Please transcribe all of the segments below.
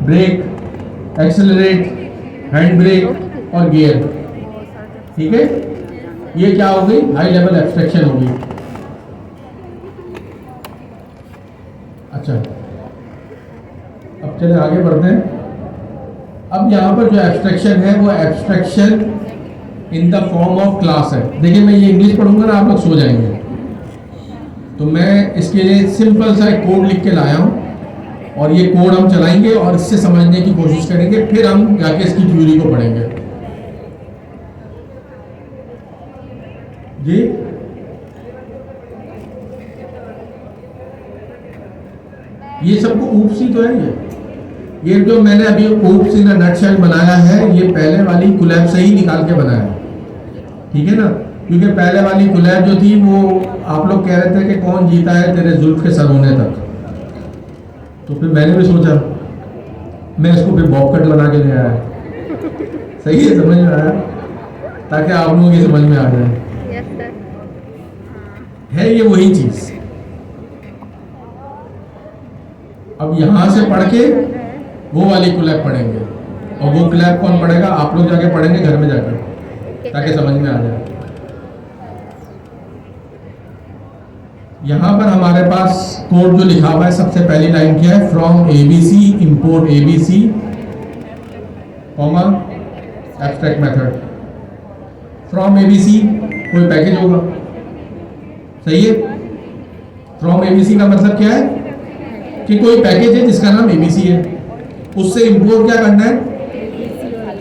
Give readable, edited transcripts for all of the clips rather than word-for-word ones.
Break, accelerate, hand brake और gear. ठीक है, ये क्या हो गई? हाई लेवल एब्स्ट्रैक्शन हो गई। अच्छा, अब चले आगे बढ़ते हैं। अब यहाँ पर जो एब्स्ट्रैक्शन है वो abstraction in the form of class है। देखिए, मैं ये इंग्लिश पढ़ूंगा ना, आप लोग सो जाएंगे, तो मैं इसके लिए सिंपल सा एक कोड लिख के लाया हूँ और ये कोड हम चलाएंगे और इससे समझने की कोशिश करेंगे, फिर हम जाके इसकी थ्योरी को पढ़ेंगे। जी, ये सबको ऊप्सी तो है। ये जो मैंने अभी ऊप्स इन नटशेल बनाया है, ये पहले वाली कोलैब से ही निकाल के बनाया है। ठीक है ना, क्योंकि पहले वाली कोलैब जो थी वो आप लोग कह रहे थे कि कौन जीता है तेरे जुल्फ के सर होने तक, तो फिर मैंने भी सोचा मैं इसको फिर बॉब कट बना के ले आया। सही है, समझ में आया? ताकि आप लोगों की समझ में आ जाए। है ये वही चीज। अब यहां से पढ़ के वो वाली कोलैब पढ़ेंगे, और वो कोलैब कौन पढ़ेगा? आप लोग जाके पढ़ेंगे घर में जाकर, ताकि समझ में आ जाए। यहां पर हमारे पास कोड जो लिखा हुआ है, सबसे पहली लाइन क्या है? From ABC import ABC comma abstract method. From ABC कोई पैकेज होगा, सही है? फ्रॉम एबीसी का मतलब क्या है कि कोई पैकेज है जिसका नाम एबीसी है, उससे इंपोर्ट क्या करना है?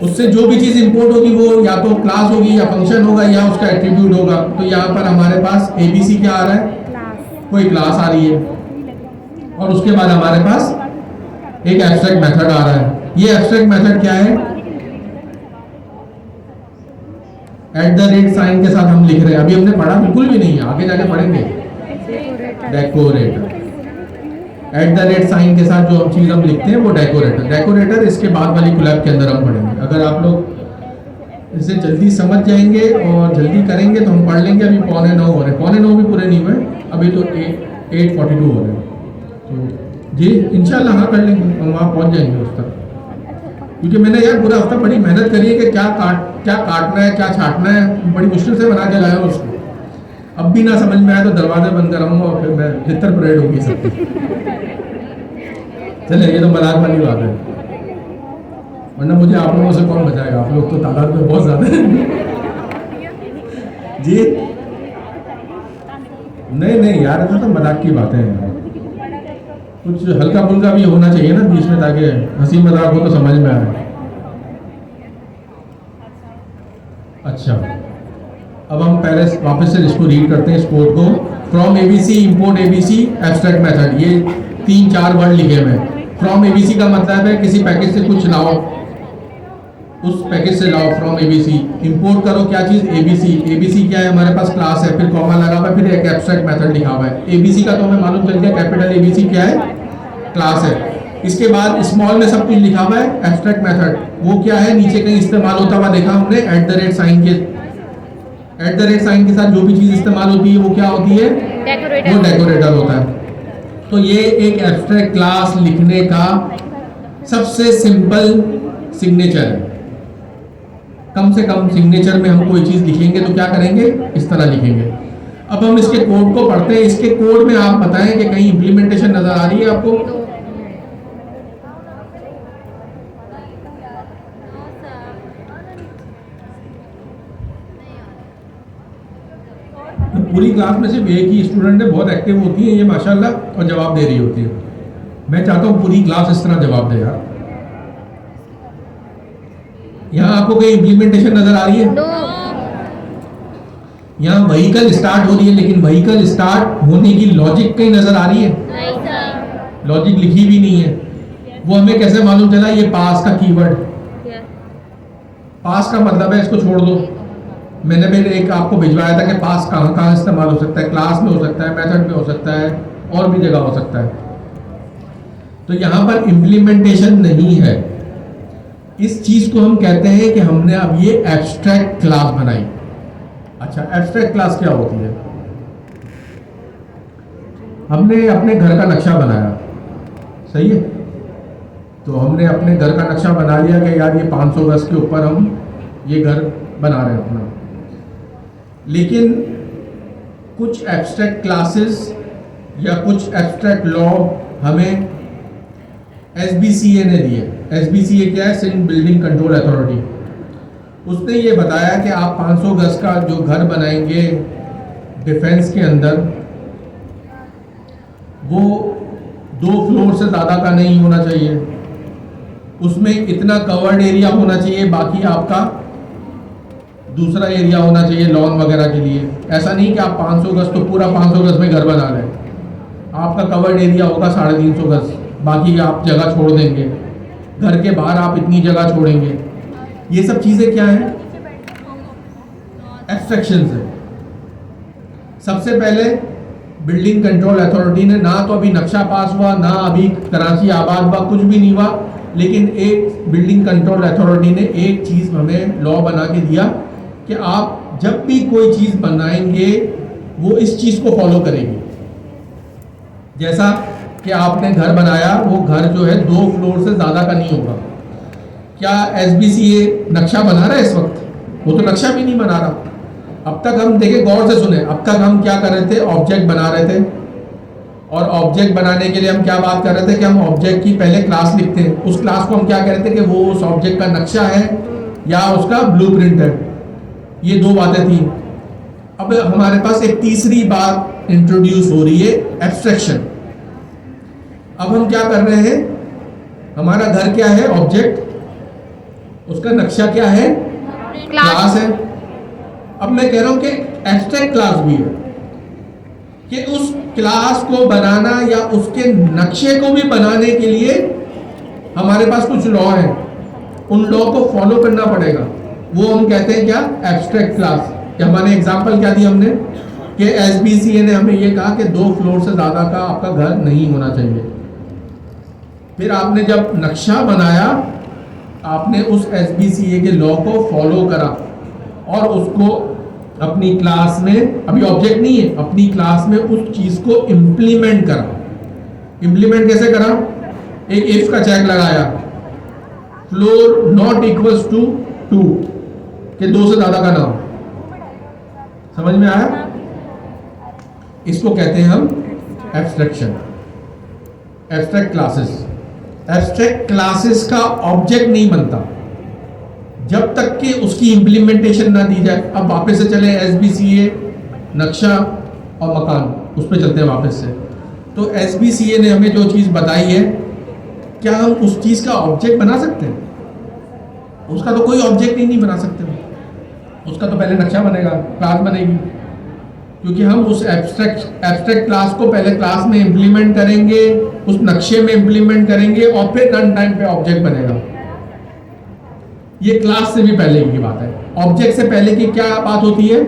उससे जो भी चीज इंपोर्ट होगी वो या तो क्लास होगी या फंक्शन होगा या उसका एट्रीब्यूट होगा। तो यहाँ पर हमारे पास एबीसी क्या आ रहा है? कोई क्लास आ रही है, और उसके बाद हमारे पास एक एब्स्ट्रैक्ट मेथड आ रहा है। ये एब्स्ट्रैक्ट मेथड क्या है? @ साइन के साथ हम लिख रहे हैं। अभी हमने पढ़ा बिल्कुल भी नहीं है, आगे जाके पढ़ेंगे। डेकोरेटर, @ साइन के साथ जो चीज हम लिखते हैं वो डेकोरेटर इसके बाद वाली कोलैब के अंदर हम पढ़ेंगे। अगर आप लोग इसे जल्दी समझ जाएंगे और जल्दी करेंगे तो हम पढ़ लेंगे। अभी 8:45 हो रहे हैं, 8:45 भी पूरे नहीं हुए, अभी तो 8:42 हो रहे हैं। तो जी इंशाल्लाह हाँ कर लेंगे, हम वहाँ पहुँच जाएंगे उस तक। क्योंकि मैंने यार पूरा हफ्ता बड़ी मेहनत करी है कि क्या काटना है, क्या छाटना है, बड़ी मुश्किल से बना के लाया उसको। अब भी ना समझ में आया तो दरवाजे बंद कराऊंगा और फिर मैं भितर परेड होगी सबकी। चले, ये तो मजाक वाली बात है, वरना मुझे आप लोगों से कौन बचाएगा? आप लोग तो तादाद में बहुत ज्यादा है। जी नहीं यार, ऐसा तो मजाक की बातें हैं। कुछ हल्का फुल्का भी होना चाहिए ना बीच में, ताकि हंसी मजाक हो तो समझ में आए। अच्छा, अब हम पहले वापस से इसको रीड करते हैं, इस कोड को। From ABC import ABC abstract method, ये 3-4 वर्ड लिखे हुए हैं। फ्रॉम एबीसी का मतलब है किसी पैकेज से कुछ लाओ, उस पैकेज से लाओ। फ्रॉम एबीसी इंपोर्ट करो क्या चीज? एबीसी। एबीसी क्या है? हमारे पास क्लास है, फिर कॉमा लगा हुआ है, फिर एक एब्स्ट्रैक्ट मेथड लिखा हुआ है। एबीसी का तो हमें मालूम चल गया, कैपिटल एबीसी क्या है? क्लास है। इसके बाद स्मॉल में सब कुछ लिखा हुआ है एब्स्ट्रैक्ट मेथड, वो क्या है? नीचे कहीं इस्तेमाल होता हुआ देखा हमने, @ साइन के। @ साइन के साथ जो भी चीज इस्तेमाल होती है वो क्या होती है? वो डेकोरेटर होता है। तो ये एक एब्स्ट्रैक्ट क्लास लिखने का सबसे सिंपल सिग्नेचर है। कम से कम सिग्नेचर में हम कोई चीज लिखेंगे तो क्या करेंगे? इस तरह लिखेंगे। अब हम इसके कोड को पढ़ते हैं। इसके कोड में आप बताएं कि कहीं इंप्लीमेंटेशन नजर आ रही है आपको? पूरी क्लास में सिर्फ एक ही स्टूडेंट है, बहुत एक्टिव होती है ये माशाल्लाह, और जवाब दे रही होती है। मैं चाहता हूँ पूरी क्लास इस तरह जवाब दे यार। यहाँ आपको कोई इंप्लीमेंटेशन नजर आ रही है? यहाँ व्हीकल स्टार्ट हो रही है, लेकिन व्हीकल स्टार्ट होने की लॉजिक कहीं नजर आ रही है? लॉजिक लिखी भी नहीं है। वो हमें कैसे मालूम चला? ये पास का कीवर्ड। पास का मतलब है, इसको छोड़ दो। मैंने भी एक आपको भिजवाया था कि पास कहाँ कहाँ इस्तेमाल हो सकता है। क्लास में हो सकता है, मेथड में हो सकता है, और भी जगह हो सकता है। तो यहाँ पर इंप्लीमेंटेशन नहीं है। इस चीज को हम कहते हैं कि हमने अब ये एब्स्ट्रैक्ट क्लास बनाई। अच्छा, एब्स्ट्रैक्ट क्लास क्या होती है? हमने अपने घर का नक्शा बनाया, सही है? तो हमने अपने घर का नक्शा बना लिया कि यार ये 500 गज के ऊपर हम ये घर बना रहे हैं अपना। लेकिन कुछ एब्स्ट्रैक्ट क्लासेस या कुछ एब्स्ट्रैक्ट लॉ हमें SBCA ने दिए। SBCA क्या है? Sindh building control authority. उसने ये बताया कि आप 500 गज का जो घर बनाएंगे डिफेंस के अंदर, वो 2 फ्लोर से ज़्यादा का नहीं होना चाहिए, उसमें इतना कवर्ड एरिया होना चाहिए, बाकी आपका दूसरा एरिया होना चाहिए लॉन वगैरह के लिए। ऐसा नहीं कि आप 500 गज तो पूरा 500 गज में घर बना लें, आपका कवर्ड एरिया होगा 350 गज, बाकी आप जगह छोड़ देंगे, घर के बाहर आप इतनी जगह छोड़ेंगे। ये सब चीज़ें क्या हैं? एब्स्ट्रैक्शंस है। सबसे पहले बिल्डिंग कंट्रोल अथॉरिटी ने, ना तो अभी नक्शा पास हुआ, ना अभी कराची आबाद हुआ, कुछ भी नहीं हुआ, लेकिन एक बिल्डिंग कंट्रोल अथॉरिटी ने एक चीज़ हमें लॉ बना के दिया कि आप जब भी कोई चीज़ बनाएंगे वो इस चीज़ को फॉलो करेगी। जैसा कि आपने घर बनाया, वो घर जो है 2 फ्लोर से ज़्यादा का नहीं होगा। क्या SBCA नक्शा बना रहा है इस वक्त? वो तो नक्शा भी नहीं बना रहा। अब तक हम देखें, गौर से सुने, अब तक हम क्या कर रहे थे? ऑब्जेक्ट बना रहे थे। और ऑब्जेक्ट बनाने के लिए हम क्या बात कर रहे थे कि हम ऑब्जेक्ट की पहले क्लास लिखते हैं, उस क्लास को हम क्या कह रहे थे कि वो उस ऑब्जेक्ट का नक्शा है या उसका ब्लूप्रिंट है। ये 2 बातें थी। अब हमारे पास एक तीसरी बात इंट्रोड्यूस हो रही है, एब्स्ट्रैक्शन। अब हम क्या कर रहे हैं? हमारा घर क्या है? ऑब्जेक्ट। उसका नक्शा क्या है? क्लास है। अब मैं कह रहा हूं कि एब्स्ट्रैक्ट क्लास भी है, कि उस क्लास को बनाना या उसके नक्शे को भी बनाने के लिए हमारे पास कुछ लॉ है, उन लॉ को फॉलो करना पड़ेगा। वो हम कहते हैं क्या? Abstract class. हमारे एग्जांपल क्या दी हमने कि SBCA ने हमें ये कहा कि 2 फ्लोर से ज़्यादा का आपका घर नहीं होना चाहिए। फिर आपने जब नक्शा बनाया, आपने उस SBCA के लॉ को फॉलो करा और उसको अपनी क्लास में, अभी ऑब्जेक्ट नहीं है, अपनी क्लास में उस चीज़ को इम्प्लीमेंट करा। इम्प्लीमेंट कैसे करा? एक इफ का चेक लगाया, फ्लोर नॉट इक्वल्स टू 2, कि 2 से ज़्यादा का ना हो। समझ में आया? इसको कहते हैं हम abstraction, abstract classes. Abstract classes का ऑब्जेक्ट नहीं बनता जब तक कि उसकी इंप्लीमेंटेशन ना दी जाए। अब वापस से चले SBCA, नक्शा और मकान, उस पर चलते हैं वापस से। तो SBCA ने हमें जो चीज़ बताई है, क्या हम उस चीज़ का ऑब्जेक्ट बना सकते हैं? उसका तो कोई ऑब्जेक्ट ही नहीं बना सकते। उसका तो पहले नक्शा बनेगा, क्लास बनेगी, क्योंकि हम उस एब्स्ट्रैक्ट क्लास को पहले क्लास में इंप्लीमेंट करेंगे, उस नक्शे में इंप्लीमेंट करेंगे और फिर रन टाइम पे ऑब्जेक्ट बनेगा। ये क्लास से भी पहले की बात है। ऑब्जेक्ट से पहले की क्या बात होती है?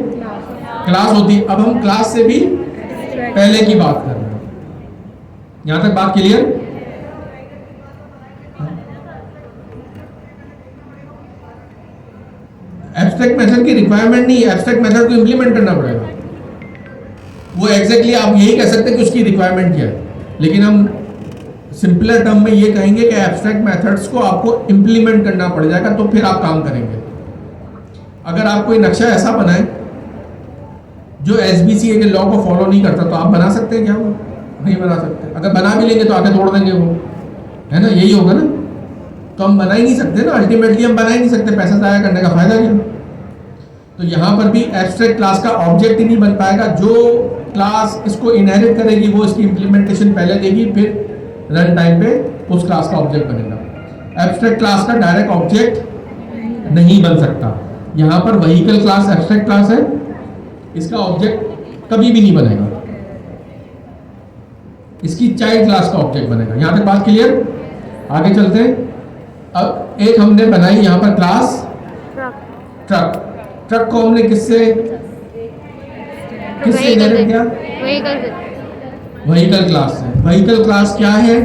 क्लास होती है। अब हम क्लास से भी पहले की बात कर रहे हैं। यहां तक बात क्लियर? एब्स्ट्रैक्ट मेथड की रिक्वायरमेंट नहीं है, एब्स्ट्रैक्ट मेथड को इंप्लीमेंट करना पड़ेगा। वो एग्जैक्टली आप यही कह सकते हैं कि उसकी रिक्वायरमेंट क्या है, लेकिन हम सिंपलर टर्म में ये कहेंगे कि एब्स्ट्रैक्ट मेथड्स को आपको इंप्लीमेंट करना पड़ जाएगा, तो फिर आप काम करेंगे। अगर आप कोई नक्शा ऐसा बनाए जो SBCA के लॉ को फॉलो नहीं करता, तो आप बना सकते हैं क्या? वो नहीं बना सकते। अगर बना भी लेंगे तो आगे तोड़ देंगे वो, है ना? यही होगा ना। तो हम बना ही नहीं सकते ना, अल्टीमेटली हम बना ही नहीं सकते, पैसा ज़ाया करने का फायदा क्या? तो यहाँ पर भी एब्स्ट्रैक्ट क्लास का ऑब्जेक्ट ही नहीं बन पाएगा। जो क्लास इसको इनहेरिट करेगी वो इसकी इंप्लीमेंटेशन पहले देगी, फिर रन टाइम पे उस क्लास का ऑब्जेक्ट बनेगा। एब्स्ट्रैक्ट क्लास का डायरेक्ट ऑब्जेक्ट नहीं बन सकता। यहाँ पर व्हीकल क्लास एब्स्ट्रैक्ट क्लास है, इसका ऑब्जेक्ट कभी भी नहीं बनेगा, इसकी चाइल्ड क्लास का ऑब्जेक्ट बनेगा। यहाँ तक बात क्लियर? आगे चलते हैं। अब एक हमने बनाई यहाँ पर क्लास ट्रक। ट्रक को हमने किससे इनहेरिट किया? व्हीकल क्लास से। व्हीकल क्लास क्या है?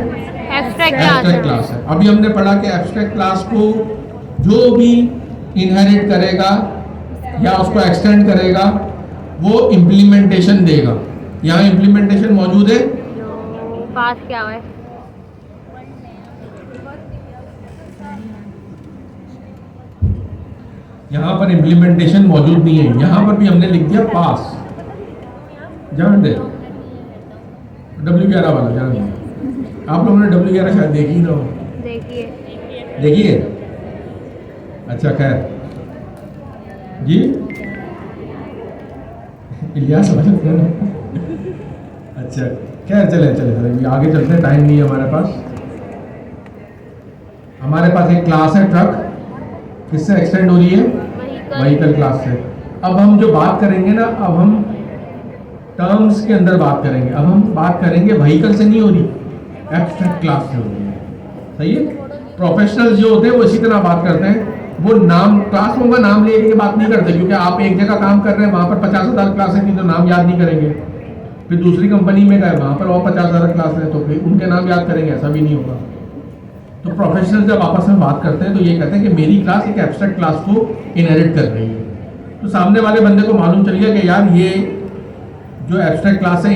एब्स्ट्रैक्ट क्लास है। अभी हमने पढ़ा कि एब्स्ट्रैक्ट क्लास को जो भी इनहेरिट करेगा या उसको एक्सटेंड करेगा वो इम्प्लीमेंटेशन देगा। यहाँ इम्प्लीमेंटेशन मौजूद है, पास क्या है? यहाँ पर इम्प्लीमेंटेशन मौजूद नहीं है, यहाँ पर भी हमने लिख दिया पास। जान दे W11 वाला जान दे। आप लोगों ने W11 शायद देखी ना हो। देखिए। अच्छा खैर जी, इलियास समझ रहे हैं ना? अच्छा खैर चले चले चले आगे चलते हैं, टाइम नहीं है हमारे पास। हमारे पास एक क्लास है ट्रक, किससे एक्सटेंड हो रही है? व्हीकल क्लास से। अब हम जो बात करेंगे ना, अब हम टर्म्स के अंदर बात करेंगे। अब हम बात करेंगे व्हीकल से नहीं हो रही, एब्स्ट्रैक्ट क्लास से हो रही है। सही है? प्रोफेशनल्स जो होते हैं वो इसी तरह बात करते हैं, वो नाम क्लासों का नाम लेने की बात नहीं करते, क्योंकि आप एक जगह काम कर रहे हैं, वहाँ पर 50,000 क्लासें थी तो नाम याद नहीं करेंगे। फिर दूसरी कंपनी में गए, वहाँ पर और 50,000 क्लास है तो फिर उनके नाम याद करेंगे, ऐसा भी नहीं होगा। तो प्रोफेशनल जब आपस में बात करते हैं तो ये कहते हैं कि मेरी क्लास एक एब्स्ट्रैक्ट क्लास को इनहेरिट कर रही है। तो सामने वाले बंदे को मालूम चल गया कि यार ये जो एब्स्ट्रैक्ट क्लास है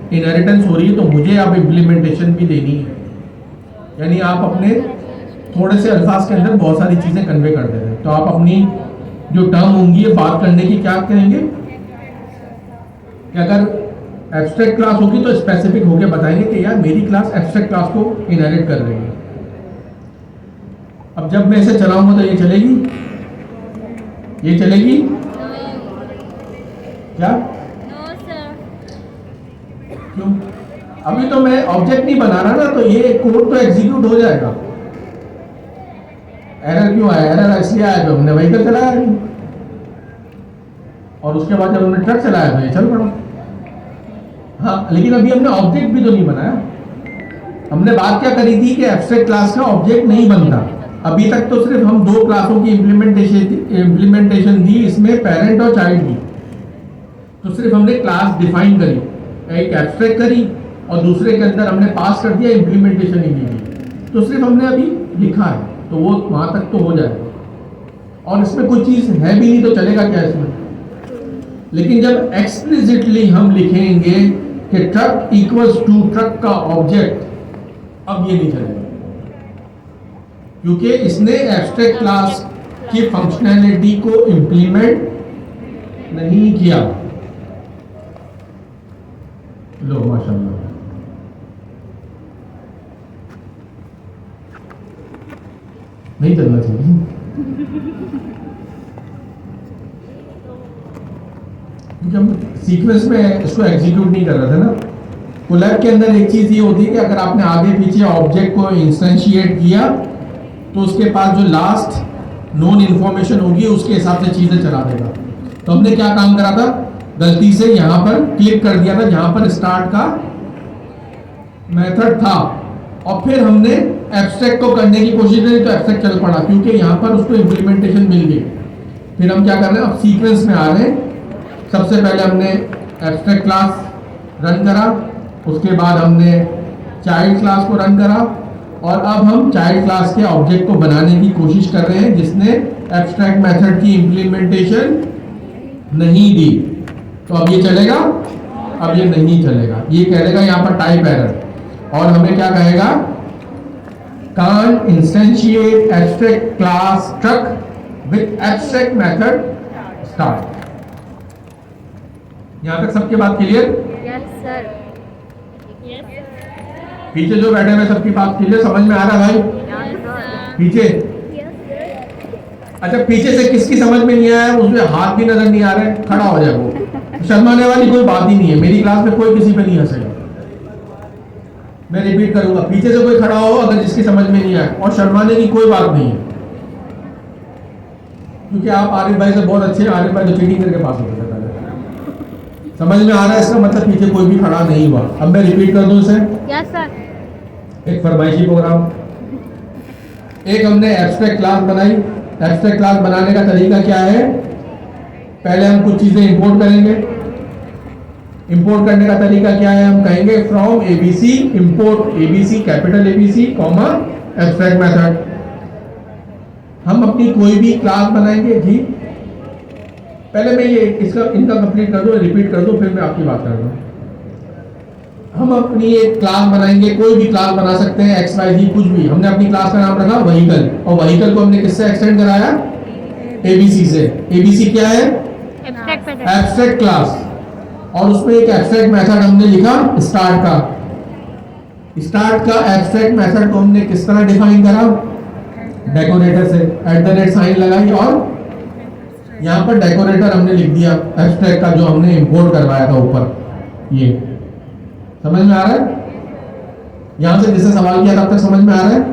इनहेरिटेंस हो रही है, तो मुझे अब इम्प्लीमेंटेशन भी देनी है। यानी आप अपने थोड़े से अल्फाज के अंदर बहुत सारी चीज़ें कन्वे कर दे रहे हैं। तो आप अपनी जो टर्म होंगी बात करने की क्या करेंगे कि अगर एब्स्ट्रैक्ट क्लास होगी तो स्पेसिफिक होकर बताएंगे कि यार मेरी क्लास एब्स्ट्रैक्ट क्लास को इनहेरिट कर रही है। अब जब मैं इसे चलाऊंगा तो ये चलेगी, ये चलेगी क्या? क्यों? अभी तो मैं ऑब्जेक्ट नहीं बना रहा ना, तो ये कोड तो एग्जीक्यूट हो जाएगा। एरर क्यों आया? एरर इसलिए आया तो हमने व्हीकल चलाया नहीं, और उसके बाद जब हमने ट्रक चलाया तो ये चल पड़ा। हाँ, लेकिन अभी हमने ऑब्जेक्ट भी तो नहीं बनाया। हमने बात क्या करी थी कि एब्स्ट्रैक्ट क्लास का ऑब्जेक्ट नहीं बनता। अभी तक तो सिर्फ हम दो क्लासों की इम्प्लीमेंटेशन दी, इसमें पेरेंट और चाइल्ड की। तो सिर्फ हमने क्लास डिफाइन करी, एक एब्स्ट्रैक्ट करी और दूसरे के अंदर हमने पास कर दिया, इम्प्लीमेंटेशन ही नहीं दी। तो सिर्फ हमने अभी लिखा है, तो वो वहां तक तो हो जाएगा। और इसमें कोई चीज़ है भी नहीं तो चलेगा क्या इसमें? लेकिन जब एक्सप्लिसिटली हम लिखेंगे कि ट्रक इक्वल्स टू ट्रक का ऑब्जेक्ट, अब ये नहीं चलेगा, क्योंकि इसने एब्स्ट्रैक्ट क्लास की फंक्शनैलिटी को इंप्लीमेंट नहीं किया। लो माशाल्लाह, नहीं चलना चाहिए, क्योंकि हम सीक्वेंस में इसको एग्जीक्यूट नहीं कर रहे थे ना। कोलैब के अंदर एक चीज ये होती है कि अगर आपने आगे पीछे ऑब्जेक्ट को इंस्टेंशिएट किया तो उसके पास जो लास्ट नोन इन्फॉर्मेशन होगी उसके हिसाब से चीजें चला देगा। तो हमने क्या काम करा था, गलती से यहाँ पर क्लिक कर दिया था जहां पर स्टार्ट का मेथड था, और फिर हमने एब्स्ट्रैक्ट को करने की कोशिश करी तो एब्स्ट्रैक्ट चल पड़ा, क्योंकि यहाँ पर उसको इम्प्लीमेंटेशन मिल गई। फिर हम क्या कर रहे हैं, अब सीक्वेंस में आ रहे हैं। सबसे पहले हमने एब्स्ट्रैक्ट क्लास रन करा, उसके बाद हमने चाइल्ड क्लास को रन करा, और अब हम चाइल्ड क्लास के ऑब्जेक्ट को बनाने की कोशिश कर रहे हैं जिसने एब्स्ट्रैक्ट मेथड की इम्प्लीमेंटेशन नहीं दी। तो अब ये चलेगा? अब ये नहीं चलेगा, ये कहेगा यहाँ पर टाइप एरर, और हमें क्या कहेगा, can't instantiate abstract class truck with abstract method start. यहां तक सबकी बात क्लियर? Yes sir. पीछे जो बैठे हुए सबकी बात क्लियर, समझ में आ रहा है भाई? पीछे, अच्छा पीछे से किसकी समझ में नहीं आया, उसमें हाथ भी नजर नहीं आ रहे, खड़ा हो जाए। वो शर्माने वाली कोई बात ही नहीं है, मेरी क्लास में कोई किसी पे नहीं हंसेगा। मैं रिपीट करूंगा, पीछे से कोई खड़ा हो अगर जिसकी समझ में नहीं आया, और शर्माने की कोई बात नहीं है, क्योंकि आप आरिफ भाई से बहुत अच्छे हैं। आरिफ भाई तो चीटिंग करके पास होते थे पहले। समझ में आ रहा है इसका मतलब, पीछे कोई भी खड़ा नहीं हुआ। अब मैं रिपीट कर दूं इसे? Yes sir. एक फरमाइशी प्रोग्राम, एक हमने एब्स्ट्रैक्ट क्लास बनाई। एब्स्ट्रैक्ट क्लास बनाने का तरीका क्या है, पहले हम कुछ चीजें इंपोर्ट करेंगे। इंपोर्ट करने का तरीका क्या है, हम कहेंगे from ABC import ABC capital ABC comma abstract method. हम अपनी कोई भी क्लास बनाएंगे जी। पहले मैं ये इनका कंप्लीट कर दूं, रिपीट कर दूं, फिर मैं आपकी बात कर दूं। हम अपनी एक क्लास बनाएंगे, कोई भी क्लास बना सकते हैं, एक्स वाई जी कुछ भी। हमने अपनी क्लास का नाम रखा व्हीकल, और व्हीकल को हमने किससे एक्सटेंड कराया? एबीसी से। एबीसी क्या है? Abstract class. और उसमें एक एब्स्ट्रैक्ट मेथड हमने लिखा स्टार्ट का। स्टार्ट का एब्स्ट्रैक्ट मेथड को हमने किस तरह डिफाइन करा? डेकोरेटर से @ साइन लगाई, और यहाँ पर डेकोरेटर हमने लिख दिया एब्स्ट्रैक्ट का, जो हमने इंपोर्ट करवाया था ऊपर। ये समझ में आ रहा है? यहां से जिससे सवाल किया तब तक समझ में आ रहा है?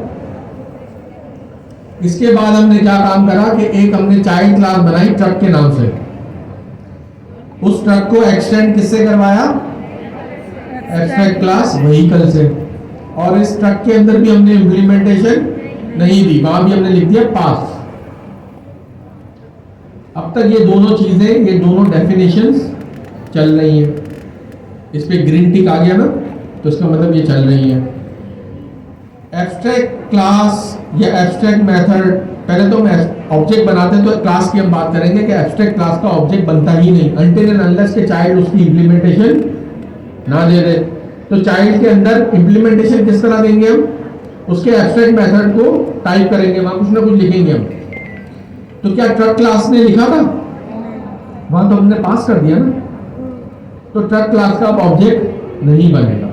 इसके बाद हमने क्या काम करा कि एक हमने चाइल्ड क्लास बनाई ट्रक के नाम से। उस ट्रक को एक्सटेंड किससे करवाया? एब्स्ट्रैक्ट क्लास व्हीकल से। और इस ट्रक के अंदर भी हमने इंप्लीमेंटेशन नहीं दी, वहां भी हमने लिख दिया पास। अब तक ये दोनों चीजें, ये दोनों डेफिनेशंस चल रही हैं। इस पे ग्रीन टिक आ गया ना, तो इसका मतलब ये चल रही है। एब्स्ट्रैक्ट क्लास या एब्स्ट्रैक्ट मेथड, पहले तो हम ऑब्जेक्ट बनाते हैं तो क्लास की हम बात करेंगे कि एब्स्ट्रैक्ट क्लास का ऑब्जेक्ट बनता ही नहीं अनटिल एंड अनलेस के चाइल्ड उसकी इंप्लीमेंटेशन ना दे दे। तो चाइल्ड के अंदर इंप्लीमेंटेशन किस तरह देंगे हम? उसके एब्स्ट्रैक्ट मेथड को टाइप करेंगे, वहां कुछ ना कुछ लिखेंगे हम। तो क्या ट्रक क्लास ने लिखा था? वहां तो हमने पास कर दिया ना, तो ट्रक क्लास का ऑब्जेक्ट नहीं बनेगा।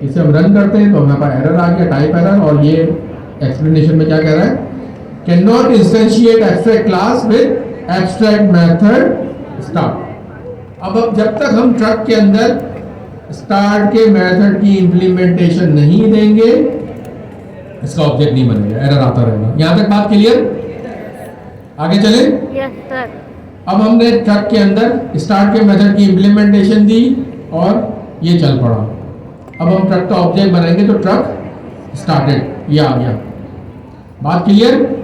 इसे हम रन करते हैं तो हमारे पास एरर आ गया, टाइप एरर। और ये एक्सप्लेनेशन में क्या कह रहा है? Can not instantiate abstract class with abstract method start. अब जब तक हम ट्रक के अंदर स्टार्ट के मेथड की इंप्लीमेंटेशन नहीं देंगे, इसका ऑब्जेक्ट नहीं बनेगा, एरर आता रहेगा। यहां तक बात क्लियर? आगे चले? Yes sir. अब हमने ट्रक के अंदर स्टार्ट के मेथड की इंप्लीमेंटेशन दी और ये चल पड़ा। अब हम ट्रक का ऑब्जेक्ट बनाएंगे तो ट्रक स्टार्टेड, ये आ गया। बात क्लियर?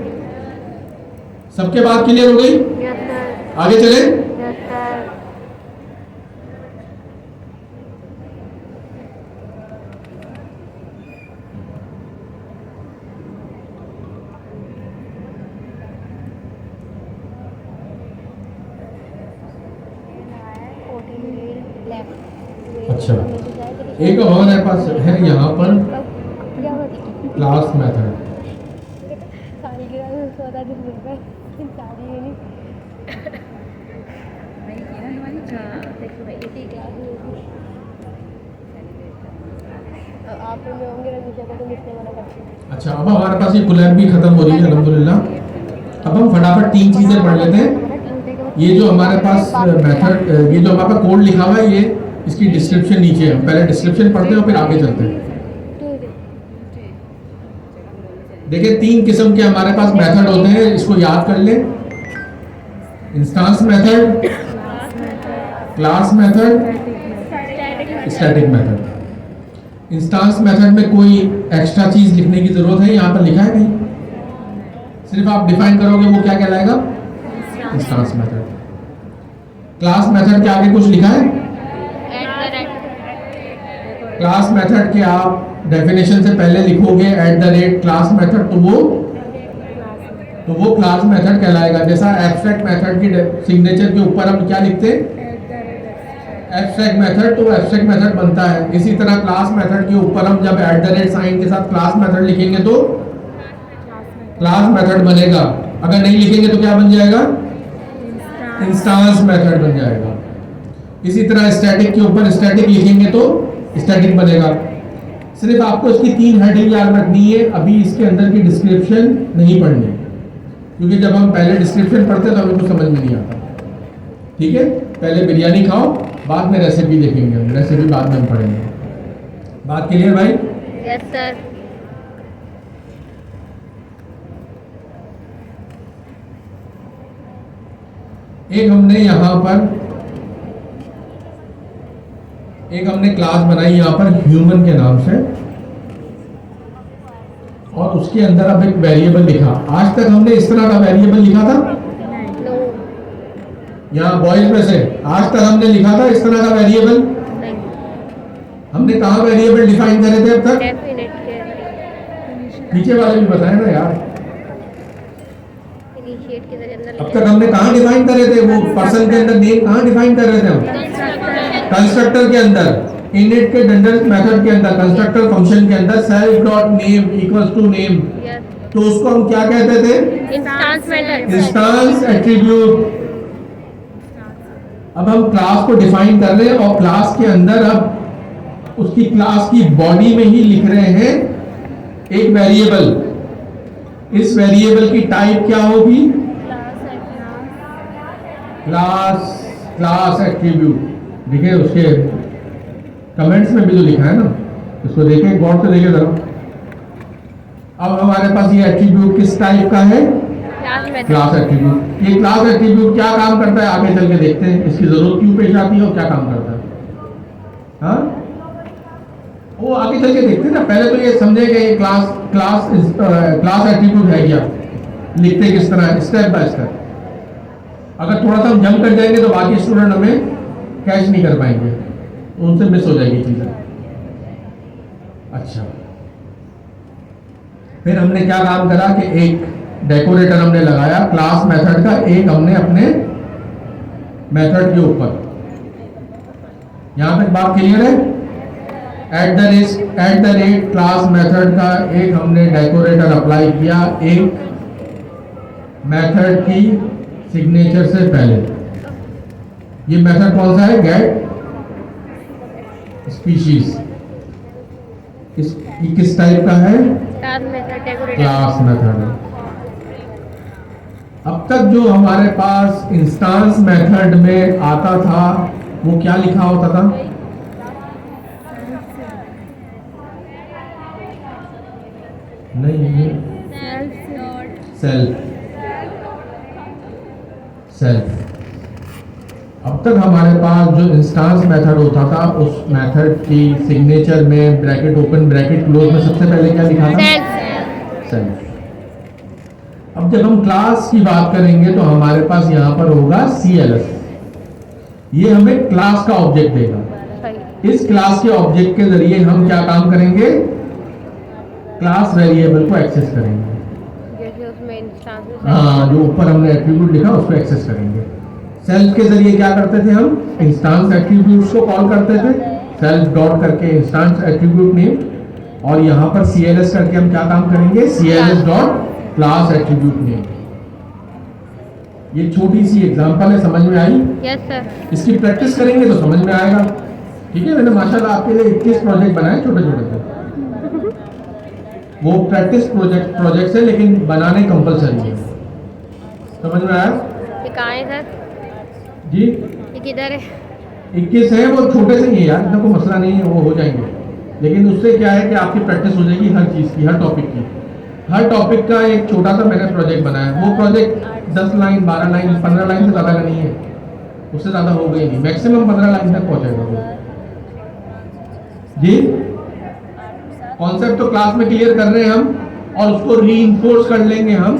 सबके बात क्लियर हो गई? Yes sir. आगे चले? Yes sir. अच्छा, एक और हमारे पास है यहाँ पर क्लास मेथड। अच्छा, अब हमारे पास ये कोलैब भी खत्म हो रही है अल्हम्दुलिल्लाह। अब हम फटाफट तीन चीजें पढ़ लेते हैं। ये जो हमारे पास मेथड, ये जो हमारे पास कोड लिखा हुआ है, ये इसकी डिस्क्रिप्शन नीचे है। हम पहले डिस्क्रिप्शन पढ़ते हैं और फिर आगे चलते हैं। देखिए, तीन किस्म के हमारे पास मेथड होते हैं, इसको याद कर लें। Instance method, class method, static method. Instance method में कोई एक्स्ट्रा चीज लिखने की जरूरत है? यहाँ पर लिखा है नहीं, सिर्फ आप डिफाइन करोगे वो क्या कहलाएगा? Instance method. क्लास मेथड के आगे कुछ लिखा है? क्लास मेथड के आप डेफिनेशन से पहले लिखोगे @ क्लास मेथड, तो वो क्लास मेथड कहलाएगा। जैसा एब्स्ट्रैक्ट मेथड की सिग्नेचर के ऊपर हम क्या लिखते हैं? एब्स्ट्रैक्ट मेथड, तो एब्स्ट्रैक्ट मेथड बनता है। इसी तरह क्लास मेथड के ऊपर हम जब @ साइन के साथ क्लास मेथड लिखेंगे तो क्लास मेथड बनेगा। अगर नहीं लिखेंगे तो क्या बन जाएगा? इंस्टेंस मेथड बन जाएगा। इसी तरह स्टैटिक के ऊपर स्टैटिक लिखेंगे तो स्टैटिक बनेगा। सिर्फ आपको इसकी तीन हेडिंग याद रखनी है, अभी इसके अंदर की डिस्क्रिप्शन नहीं पढ़नी, क्योंकि जब हम पहले डिस्क्रिप्शन पढ़ते हैं तो हमें कुछ समझ में नहीं आता। ठीक है, पहले बिरयानी खाओ, बाद में रेसिपी देखेंगे, हम रेसिपी बाद में हम पढ़ेंगे। बात क्लियर भाई? Yes sir. एक हमने यहाँ पर क्लास बनाई यहाँ पर ह्यूमन के नाम से, और उसके अंदर अब एक वेरिएबल लिखा। आज तक हमने इस तरह का वेरिएबल लिखा था यहाँ बॉयज में से? आज तक हमने लिखा था इस तरह का वेरिएबल? हमने कहा वेरिएबल डिफाइन करे थे अब तक? पीछे वाले भी बताए ना यार। अब तक हमने कहाँ डिफाइन करे थे? वो पर्सन के अंदर नेम कहाँ डिफाइन कर रहे थे हम? कंस्ट्रक्टर के अंदर। इनिट के डंडल मेथड के अंदर कंस्ट्रक्टर फंक्शन के अंदर self dot name equals to name, Yes. तो उसको हम क्या कहते थे? Instance method. Instance attribute. अब हम क्लास को डिफाइन कर रहे हैं और क्लास के अंदर अब उसकी क्लास की बॉडी में ही लिख रहे हैं एक वेरिएबल। इस वेरिएबल की टाइप क्या होगी? Class attribute. देखिए उसके कमेंट्स में भी तो लिखा है ना, इसको देखें, गौर से देखिए जरा। अब हमारे पास ये एट्रीब्यूट किस टाइप का है? Class method. Class attribute. ये क्लास एट्रीब्यूट क्या काम करता है आगे चल के देखते हैं, इसकी जरूरत क्यों पेश आती है और क्या काम करता है। हाँ, वो आगे चल के देखते हैं ना। पहले तो ये समझे कि ये क्लास एट्रीब्यूट है क्या, लिखते किस तरह, स्टेप बाय स्टेप। अगर थोड़ा सा हम जंप कर जाएंगे तो बाकी स्टूडेंट हमें कैच नहीं कर पाएंगे, उनसे मिस हो जाएगी चीजें। अच्छा, फिर हमने क्या काम करा कि एक डेकोरेटर हमने लगाया क्लास मेथड का, एक हमने अपने मेथड के ऊपर। यहां तक बात क्लियर है? At the rate class method का एक हमने डेकोरेटर अप्लाई किया एक मेथड की सिग्नेचर से पहले। ये मेथड कौन सा है? Gate species. किस टाइप का है? Class method. Decorative. Class method है। अब तक जो हमारे पास इंस्टेंस मेथड में आता था वो क्या लिखा होता था? नहीं, सेल्फ। अब तक हमारे पास जो इंस्टेंस मेथड होता था उस मेथड की सिग्नेचर में ब्रैकेट ओपन ब्रैकेट क्लोज में सबसे पहले क्या लिखा था? Self. सेल्फ। अब जब हम क्लास की बात करेंगे तो हमारे पास यहाँ पर होगा CLS। ये हमें क्लास का ऑब्जेक्ट देगा। सही. इस क्लास के ऑब्जेक्ट के जरिए हम क्या काम करेंगे? क्लास वेरिएबल को एक्सेस करेंगे। जैसे उसमें instance में हाँ, जो ऊपर हमने एट्रीब्यूट लिखा उसको एक्सेस करेंगे। सेल्फ के जरिए क्या करते थे हम? इंस्टेंस एट्रीब्यूट्स को कॉल करते थे, सेल्फ डॉट करके इंस्टेंस एट्रीब्यूट नेम, और यहाँ पर CLS करके हम क्या काम करेंगे? CLS dot class attribute name. ये छोटी सी एग्जांपल है, समझ में आई? Yes sir. इसकी प्रैक्टिस करेंगे तो समझ में आएगा। ठीक है, मैंने माशाल्लाह आपके लिए 21 प्रोजेक्ट बनाए छोटे छोटे से। वो प्रैक्टिस प्रोजेक्ट है लेकिन बनाने कंपलसरी है। समझ में आया ये कहाँ है सर? जी? ये किधर है? 21 है, वो छोटे से ही है यार, इतना कोई मसला नहीं है, वो हो जाएंगे। लेकिन उससे क्या है कि आपकी प्रैक्टिस हो जाएगी हर चीज़ की, हर टॉपिक की। हर टॉपिक का एक छोटा सा मैंने प्रोजेक्ट बनाया। वो प्रोजेक्ट 10 लाइन 12 लाइन 15 लाइन से ज़्यादा का नहीं है, उससे ज़्यादा हो गई नहीं, मैक्सिमम 15 लाइन तक पहुँचेगा वो। जी, कॉन्सेप्ट तो क्लास में क्लियर कर रहे हैं हम, और उसको रीइंफोर्स कर लेंगे हम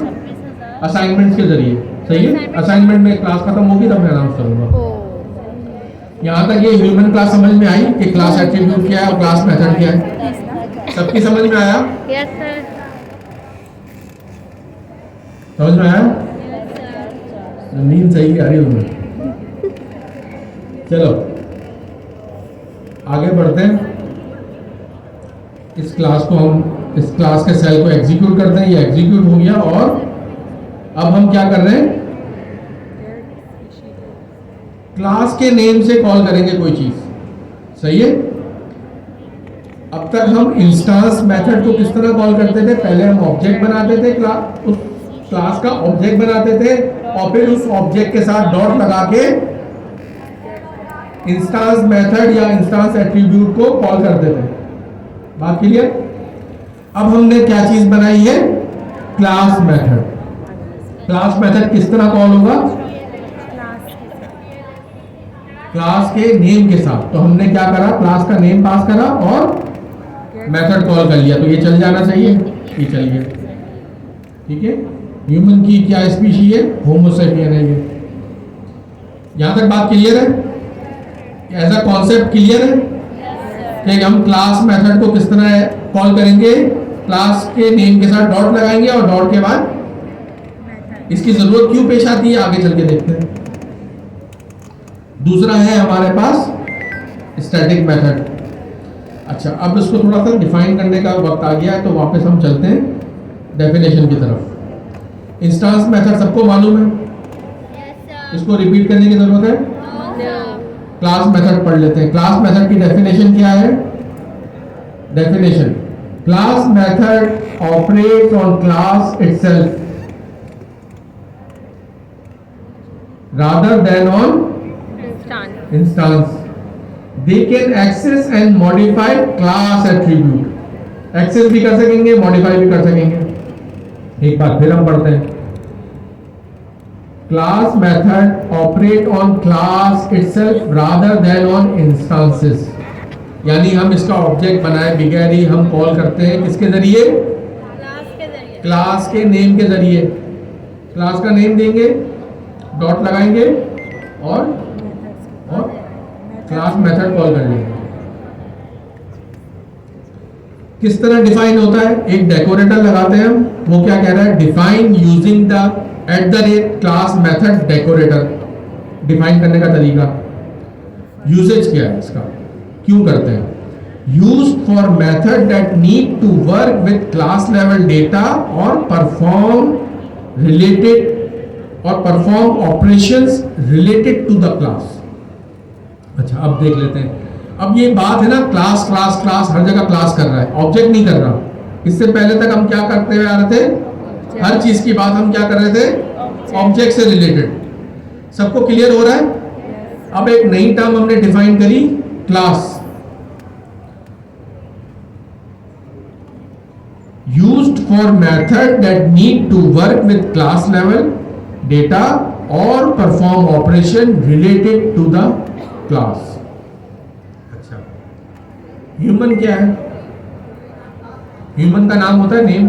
असाइनमेंट्स के जरिए। सही है, असाइनमेंट में क्लास खत्म होगी तब मैं अनाउंस करूंगा। यहाँ तक ये ह्यूमन क्लास समझ में आई कि क्लास एट्रीब्यूट क्या है और क्लास मेथड क्या है? सबकी समझ में आया? Yes sir. समझ में आया? नींद सही आ रही है। चलो आगे बढ़ते हैं। इस क्लास के सेल को एग्जीक्यूट करते हैं। ये एग्जीक्यूट हो गया, और अब हम क्या कर रहे हैं? क्लास के नेम से कॉल करेंगे कोई चीज। सही है। अब तक हम इंस्टेंस मेथड को किस तरह कॉल करते थे? पहले हम ऑब्जेक्ट बनाते थे, उस क्लास का ऑब्जेक्ट बनाते थे, और फिर उस ऑब्जेक्ट के साथ डॉट लगा के इंस्टेंस मेथड या इंस्टेंस एट्रीब्यूट को कॉल करते थे। बात क्लियर? अब हमने क्या चीज बनाई है? Class method. क्लास मेथड किस तरह कॉल होगा? क्लास के नेम के साथ। तो हमने क्या करा? क्लास का नेम पास करा और मेथड कॉल कर लिया, तो ये चल जाना चाहिए। ये चल गया। ठीक है। ह्यूमन की क्या स्पीशी है? होमोसेपियन है ये। यहां तक बात क्लियर है? एज अ कॉन्सेप्ट क्लियर है कि हम क्लास मेथड को किस तरह कॉल करेंगे? क्लास के नेम के साथ डॉट लगाएंगे, और डॉट के बाद इसकी जरूरत क्यों पेश आती है आगे चल के देखते हैं। दूसरा है हमारे पास स्टैटिक मेथड। अच्छा, अब इसको थोड़ा सा डिफाइन करने का वक्त आ गया है, तो वापस हम चलते हैं डेफिनेशन की तरफ। इंस्टांस मेथड सबको मालूम है, इसको रिपीट करने की जरूरत है? No. क्लास मेथड पढ़ लेते हैं। क्लास मेथड की डेफिनेशन क्या है? Definition, class method operates on class itself rather than on Instant. instance. They can access and modify class attribute. Access भी कर सकेंगे, मॉडिफाई भी कर सकेंगे। एक बार फिर हम पढ़ते हैं। Class method operate on class itself rather than on instances. यानी हम इसका ऑब्जेक्ट बनाए बगैर ही हम कॉल करते हैं किसके जरिए? क्लास के नेम के जरिए। क्लास का नेम देंगे, डॉट लगाएंगे और क्लास मेथड कॉल कर लेंगे। किस तरह डिफाइन होता है? एक डेकोरेटर लगाते हैं हम, वो क्या कह रहा है? Define using the @ class method decorator. Define करने का तरीका, यूसेज क्या है इसका, क्यों करते हैं? Use for method that need to work with class level data और perform operations related to the class. अच्छा, अब देख लेते हैं। अब ये बात है ना, क्लास क्लास क्लास, हर जगह क्लास कर रहा है, ऑब्जेक्ट नहीं कर रहा। इससे पहले तक हम क्या करते हुए आ रहे थे? हर चीज की बात हम क्या कर रहे थे? ऑब्जेक्ट से रिलेटेड। सबको क्लियर हो रहा है? अब एक नई टर्म हमने डिफाइन करी, class. Used for method that need to work with class level data और perform operation related to the class. अच्छा, ह्यूमन क्या है? ह्यूमन का नाम होता है नेम।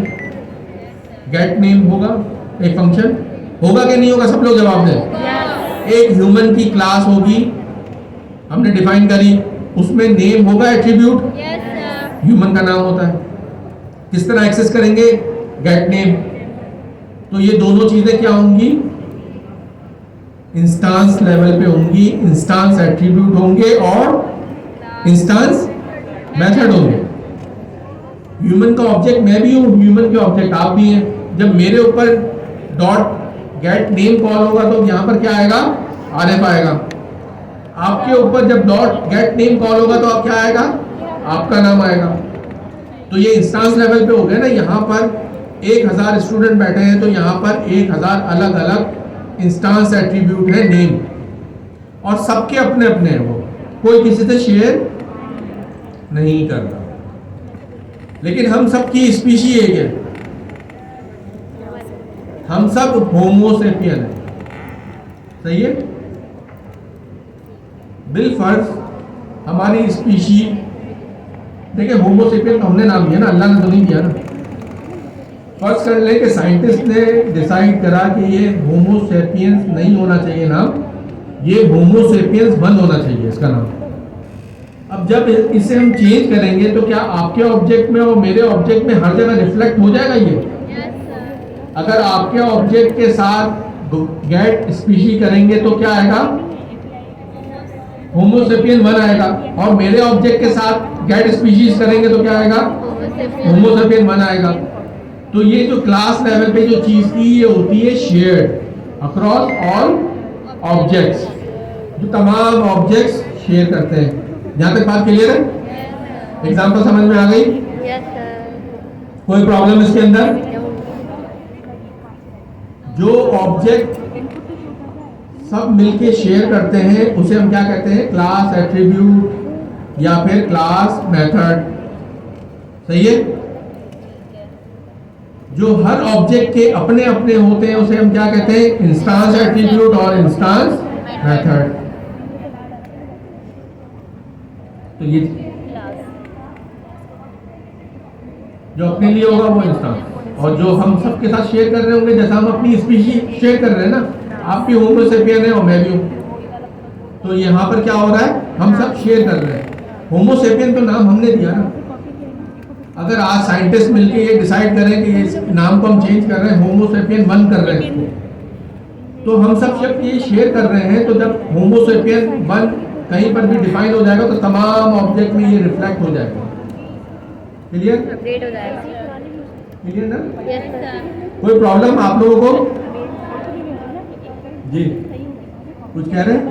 गेट नेम होगा एक फंक्शन, होगा कि नहीं होगा? सब लोग जवाब दें। एक ह्यूमन की क्लास होगी, हमने डिफाइन करी, उसमें नेम होगा, एट्रीब्यूट ह्यूमन का नाम होता है। किस तरह एक्सेस करेंगे? Gate name. तो ये दोनों चीजें क्या होंगी? इंस्टांस लेवल पे होंगी, इंस्टांस एट्रीब्यूट होंगे और इंस्टांस मेथड होंगे। ह्यूमन का ऑब्जेक्ट मैं भी हूं, ह्यूमन के ऑब्जेक्ट आप भी हैं। जब मेरे ऊपर डॉट गेट नेम कॉल होगा तो यहां पर क्या आएगा? RF आएगा। आपके ऊपर जब डॉट गेट नेम कॉल होगा तो आप क्या आएगा? आपका नाम आएगा। तो ये इंस्टांस लेवल पे हो गया ना। यहाँ पर 1000 स्टूडेंट बैठे हैं तो यहाँ पर 1000 अलग अलग इंस्टांस एट्रीब्यूट है, नेम, और सबके अपने अपने हैं, वो कोई किसी से शेयर नहीं कर रहा। लेकिन हम सब की स्पीशी एक है, हम सब होमोसेपियन है। सही है? बिलफर्ज हमारी स्पीशी, देखिए होमोसेपियन हमने नाम दिया ना, अल्लाह ने तो नहीं दिया ना। फर्ज कर लें कि साइंटिस्ट ने डिसाइड करा कि ये होमोसेपियंस नहीं होना चाहिए नाम, ये होमोसेपियंस 1 होना चाहिए इसका नाम। अब जब इसे हम चेंज करेंगे तो क्या आपके ऑब्जेक्ट में और मेरे ऑब्जेक्ट में हर जगह रिफ्लेक्ट हो जाएगा ये? अगर आपके ऑब्जेक्ट के साथ गेट स्पीशी करेंगे तो क्या आएगा? होमोसेपियन 1 आएगा, और मेरे ऑब्जेक्ट के साथ गेट स्पीशीज करेंगे तो क्या आएगा? होमोसेपियन 1 आएगा। तो ये जो क्लास लेवल पे जो चीज थी ये होती है शेयर्ड अक्रॉस ऑल ऑब्जेक्ट्स, जो तमाम ऑब्जेक्ट्स शेयर करते हैं। यहां तक बात क्लियर है? एग्जांपल समझ में आ गई? कोई प्रॉब्लम इसके अंदर? जो ऑब्जेक्ट सब मिलके शेयर करते हैं उसे हम क्या कहते हैं? क्लास एट्रीब्यूट या फिर क्लास मेथड। सही है? जो हर ऑब्जेक्ट के अपने अपने होते हैं उसे हम क्या कहते हैं? इंस्टांस एट्रीब्यूट और इंस्टांस मेथड। तो ये जो अपने लिए होगा वो इंस्टांस, और जो हम सबके साथ शेयर कर रहे होंगे, जैसा हम अपनी स्पीशी शेयर कर रहे हैं ना, आप भी होमोसेपियन है और मैं भी हूं, तो यहाँ पर क्या हो रहा है? हम सब शेयर कर रहे हैं। होमोसेपियन तो नाम हमने दिया ना। अगर आज साइंटिस्ट मिलके ये डिसाइड करें कि इस नाम को हम चेंज कर रहे हैं, होमोसेपियन 1 कर रहे हैं इसको, तो हम सब जब ये शेयर कर रहे हैं, तो जब होमोसेपियन 1 कहीं पर भी डिफाइन हो जाएगा तो तमाम ऑब्जेक्ट में ये रिफ्लेक्ट हो जाएगा। क्लियर? अपडेट हो जाएगा। क्लियर ना? Yes sir. कोई प्रॉब्लम आप लोगों को? जी कुछ कह रहे हैं?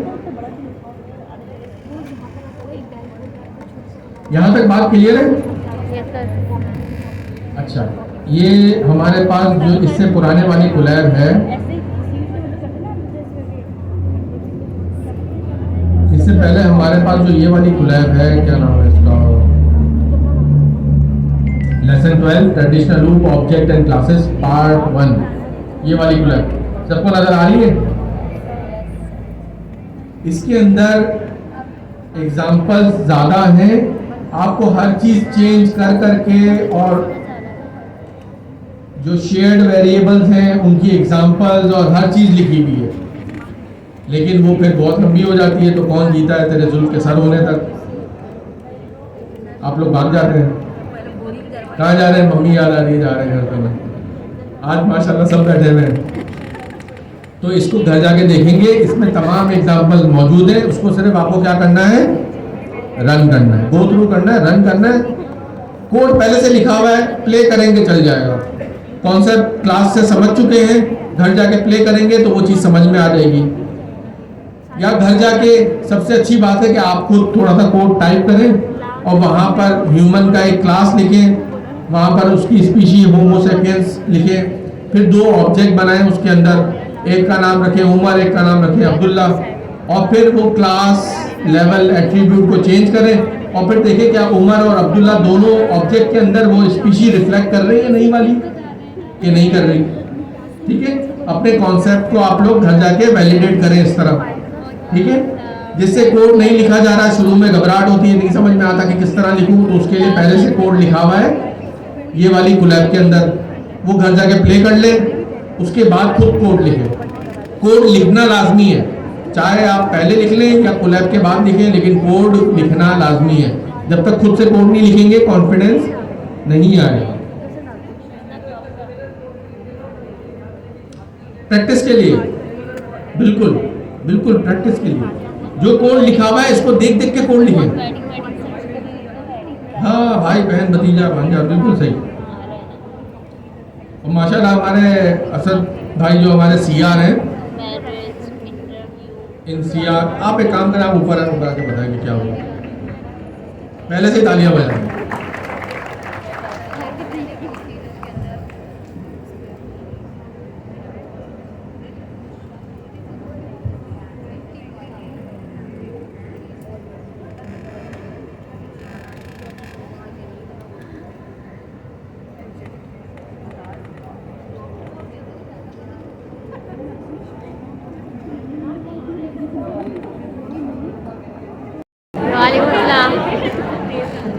यहाँ तक बात क्लियर है? Yes sir. अच्छा, ये हमारे पास जो इससे पुराने वाली कोलैब है, इससे पहले हमारे पास जो ये वाली कोलैब है, क्या नाम है इसका, lesson 12 traditional loop object and classes part 1, ये वाली कोलैब सबको नजर आ रही है? इसके अंदर एग्जाम्पल्स ज़्यादा हैं, आपको हर चीज़ चेंज कर करके और जो शेयर्ड वेरिएबल्स हैं उनकी एग्जाम्पल्स और हर चीज़ लिखी हुई है, लेकिन वो फिर बहुत लंबी हो जाती है। तो कौन जीता है तेरे जुल्फ के सर होने तक, आप लोग भाग जाते हैं। कहाँ जा रहे हैं? मम्मी याद आ रही है, जा रहे हैं घर पे। आज माशाल्लाह सब बैठे हुए हैं, तो इसको घर जाके देखेंगे, इसमें तमाम एग्जाम्पल्स मौजूद हैं। उसको सिर्फ आपको क्या करना है? रन करना है, गो थ्रू करना है, रन करना है। कोड पहले से लिखा हुआ है, प्ले करेंगे चल जाएगा। कॉन्सेप्ट क्लास से समझ चुके हैं, घर जाके प्ले करेंगे तो वो चीज़ समझ में आ जाएगी। या घर जाके सबसे अच्छी बात है कि आप खुद थोड़ा सा कोड टाइप करें और वहाँ पर ह्यूमन का एक क्लास लिखें, वहाँ पर उसकी स्पीशी होमोसेपियंस लिखें, फिर 2 ऑब्जेक्ट बनाएं, उसके अंदर एक का नाम रखें उमर, एक का नाम रखें अब्दुल्ला, और फिर वो क्लास लेवल एट्रीब्यूट को चेंज करें और फिर देखें क्या उमर और अब्दुल्ला दोनों ऑब्जेक्ट के अंदर वो स्पीशी रिफ्लेक्ट कर रही है नई वाली कि नहीं कर रही। ठीक है, अपने कॉन्सेप्ट को आप लोग घर जाके वैलिडेट करें इस तरह। ठीक है, जिससे कोड नहीं लिखा जा रहा है, शुरू में घबराहट होती है, नहीं समझ में आता कि किस तरह लिखूं, तो उसके लिए पहले से कोड लिखा हुआ है ये वाली कोलैब के अंदर, वो घर जाके प्ले कर ले, उसके बाद खुद कोड लिखें। कोड लिखना लाजमी है, चाहे आप पहले लिख लें या कोलैब के बाद लिखें, लेकिन कोड लिखना लाजमी है। जब तक खुद से कोड नहीं लिखेंगे कॉन्फिडेंस नहीं आएगा। प्रैक्टिस के लिए, बिल्कुल बिल्कुल प्रैक्टिस के लिए, जो कोड लिखा हुआ है इसको देख देख के कोड लिखें। हाँ भाई बहन भतीजा भांजा, बिल्कुल सही। और माशाल्लाह हमारे असद भाई जो हमारे सीआर हैं, इन सीआर, आप एक काम करें, आप ऊपर आके बताएंगे क्या होगा, पहले से तालियां बजाएं।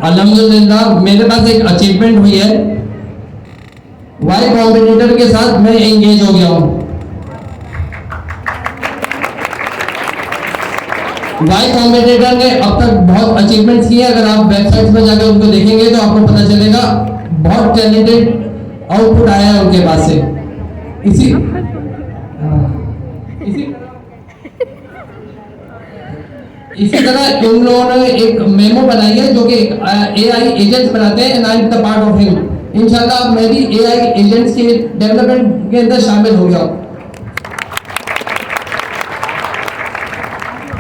अल्हम्दुलिल्लाह मेरे पास एक अचीवमेंट हुई है, वाई कॉम्पिटिटर के साथ मैं एंगेज हो गया हूँ। वाई कॉम्पिटिटर ने अब तक बहुत अचीवमेंट्स किए, अगर आप वेबसाइट पर जाकर उनको देखेंगे तो आपको पता चलेगा बहुत टैलेंटेड आउटपुट आया है उनके पास से। इसी इसी तरह इन लोगों ने एक मेमो बनाई है जो कि एआई एजेंट्स बनाते हैं, and I am the part of him. इंशाल्लाह अब मैं भी एआई एजेंट्स के डेवलपमेंट के अंदर शामिल हो गया हूँ।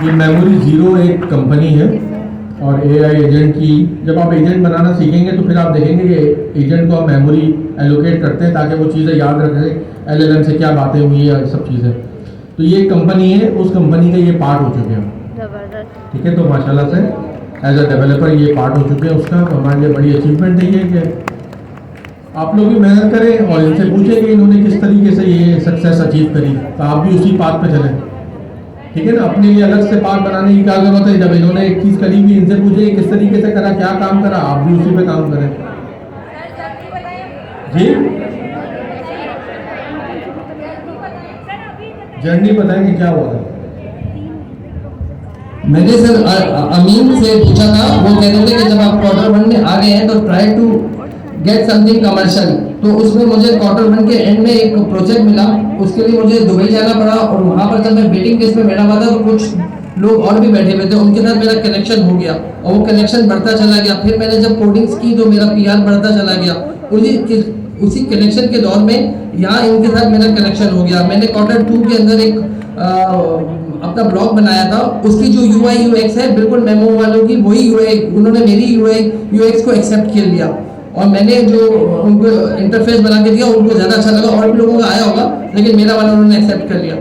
ये मेमोरी ज़ीरो एक कंपनी है और एआई एजेंट की, जब आप एजेंट बनाना सीखेंगे तो फिर आप देखेंगे कि एजेंट को आप मेमोरी एलोकेट करते हैं ताकि वो चीज़ें याद रखें, एलएलएम से क्या बातें हुई है, सब चीज़ें। तो ये कंपनी है, उस कंपनी का ये पार्ट हो चुके हैं। ठीक है, तो माशाल्लाह से एज अ डेवलपर ये पार्ट हो चुके हैं उसका। तो हमारे लिए बड़ी अचीवमेंट है ये कि आप लोग भी मेहनत करें और इनसे पूछें कि इन्होंने किस तरीके से ये सक्सेस अचीव करी, तो आप भी उसी पाथ पे चलें। ठीक है ना, अपने लिए अलग से पाथ बनाने की क्या जरूरत है। जब इन्होंने एक चीज़ करी भी, इनसे पूछे किस तरीके से करा, क्या काम करा, आप भी उसी पे काम करें। जी जर्नी बताएंगे क्या हुआ था। मैंने सर अमीन से पूछा था, वो कह रहे थे कि जब आप क्वार्टर 1 में आ गए हैं तो try to get something commercial. तो उसमें मुझे क्वार्टर 1 के एंड में एक प्रोजेक्ट मिला, उसके लिए मुझे दुबई जाना पड़ा और वहाँ पर जब मैं वेटिंग लिस्ट में बैठा हुआ था तो कुछ लोग और भी बैठे हुए थे, उनके साथ मेरा कनेक्शन हो गया और वो कनेक्शन बढ़ता चला गया। फिर मैंने जब कोडिंग्स की तो मेरा पीआर बढ़ता चला गया। उसी कनेक्शन के दौर में यहाँ इनके साथ मेरा कनेक्शन हो गया। मैंने Q2 के अंदर एक अपना ब्लॉग बनाया था, उसकी जो UI UX है बिल्कुल मेमो वालों की वही UI, उन्होंने मेरी UI UX को एक्सेप्ट कर लिया और मैंने जो उनको इंटरफेस बना के दिया उनको ज़्यादा अच्छा लगा। और भी लोगों का आया होगा लेकिन मेरा वाला उन्होंने एक्सेप्ट कर लिया।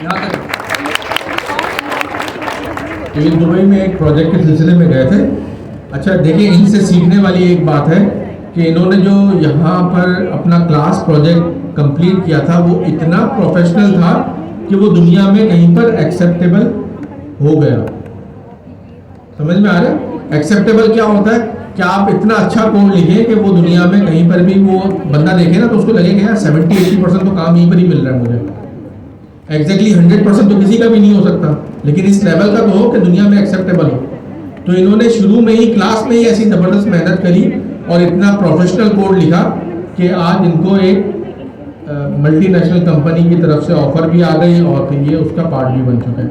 यहाँ तक तो ये दुबई में एक प्रोजेक्ट के सिलसिले में गए थे। अच्छा देखिए, इनसे सीखने वाली एक बात है कि इन्होंने जो यहाँ पर अपना क्लास प्रोजेक्ट कंप्लीट किया था वो इतना प्रोफेशनल था कि वो दुनिया में कहीं पर एक्सेप्टेबल हो गया। समझ में आ रहा है एक्सेप्टेबल क्या होता है? कि आप इतना अच्छा कोड लिखें कि वो दुनिया में कहीं पर भी वो बंदा देखे ना तो उसको लगेगा यार 70-80% तो काम यहीं पर ही मिल रहा है मुझे। एग्जैक्टली 100% तो किसी का भी नहीं हो सकता, लेकिन इस लेवल का तो हो कि दुनिया में एक्सेप्टेबल हो। तो इन्होंने शुरू में ही क्लास में ही ऐसी ज़बरदस्त मेहनत करी और इतना प्रोफेशनल कोड लिखा कि आज इनको एक मल्टीनेशनल कंपनी की तरफ से ऑफर भी आ गई और फिर ये उसका पार्ट भी बन चुका है।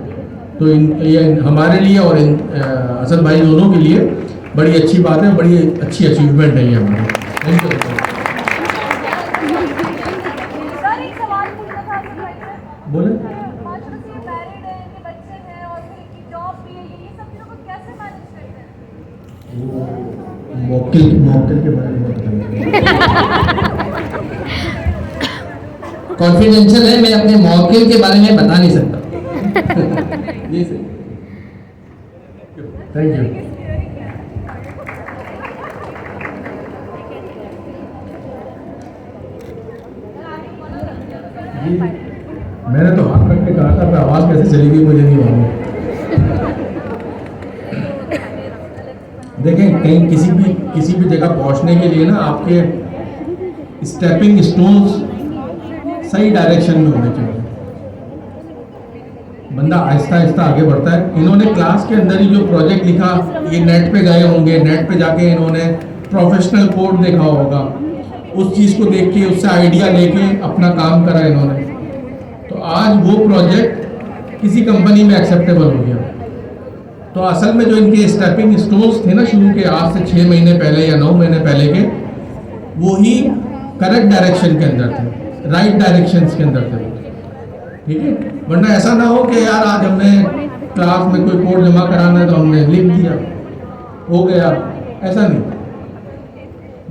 तो ये हमारे लिए और असद भाई दोनों के लिए बड़ी अच्छी बात है, बड़ी अच्छी अचीवमेंट है ये हमारी। Thank you. सर एक सवाल पूछना था आपसे भाई से। बोले। माशाल्लाह से मैरिड है, इनके बच्चे हैं और फिर इनकी जॉब भी है, ये सब चीज़ों को कैसे मैनेज करते हैं? मौके के बारे में बताइए। कॉन्फिडेंशियल है, मैं अपने मौके के बारे में बता नहीं सकता। जी सर, थैंक यू। मैंने तो हाथ रख के कहा था, पर आवाज़ कैसे चली गई मुझे नहीं मालूम। देखें, कहीं किसी भी जगह पहुंचने के लिए ना आपके स्टेपिंग स्टोन्स सही डायरेक्शन में होने चाहिए। बंदा आहिस्ता आहिस्ता आगे बढ़ता है। इन्होंने क्लास के अंदर ही जो प्रोजेक्ट लिखा, ये नेट पे गए होंगे, नेट पे जाके इन्होंने प्रोफेशनल कोड देखा होगा, उस चीज़ को देख के उससे आइडिया लेके अपना काम करा इन्होंने। तो आज वो प्रोजेक्ट किसी कंपनी में एक्सेप्टेबल हो गया। तो असल में जो इनके स्टेपिंग स्टोन्स थे ना शुरू के, आज से 6 महीने पहले या 9 महीने पहले के, वो ही करेक्ट डायरेक्शन के अंदर थे, राइट डायरेक्शंस के अंदर थे। ठीक है, वरना ऐसा ना हो कि यार आज हमने क्लास में कोई कोड जमा कराना है तो हमने लिख दिया, हो गया, ऐसा नहीं।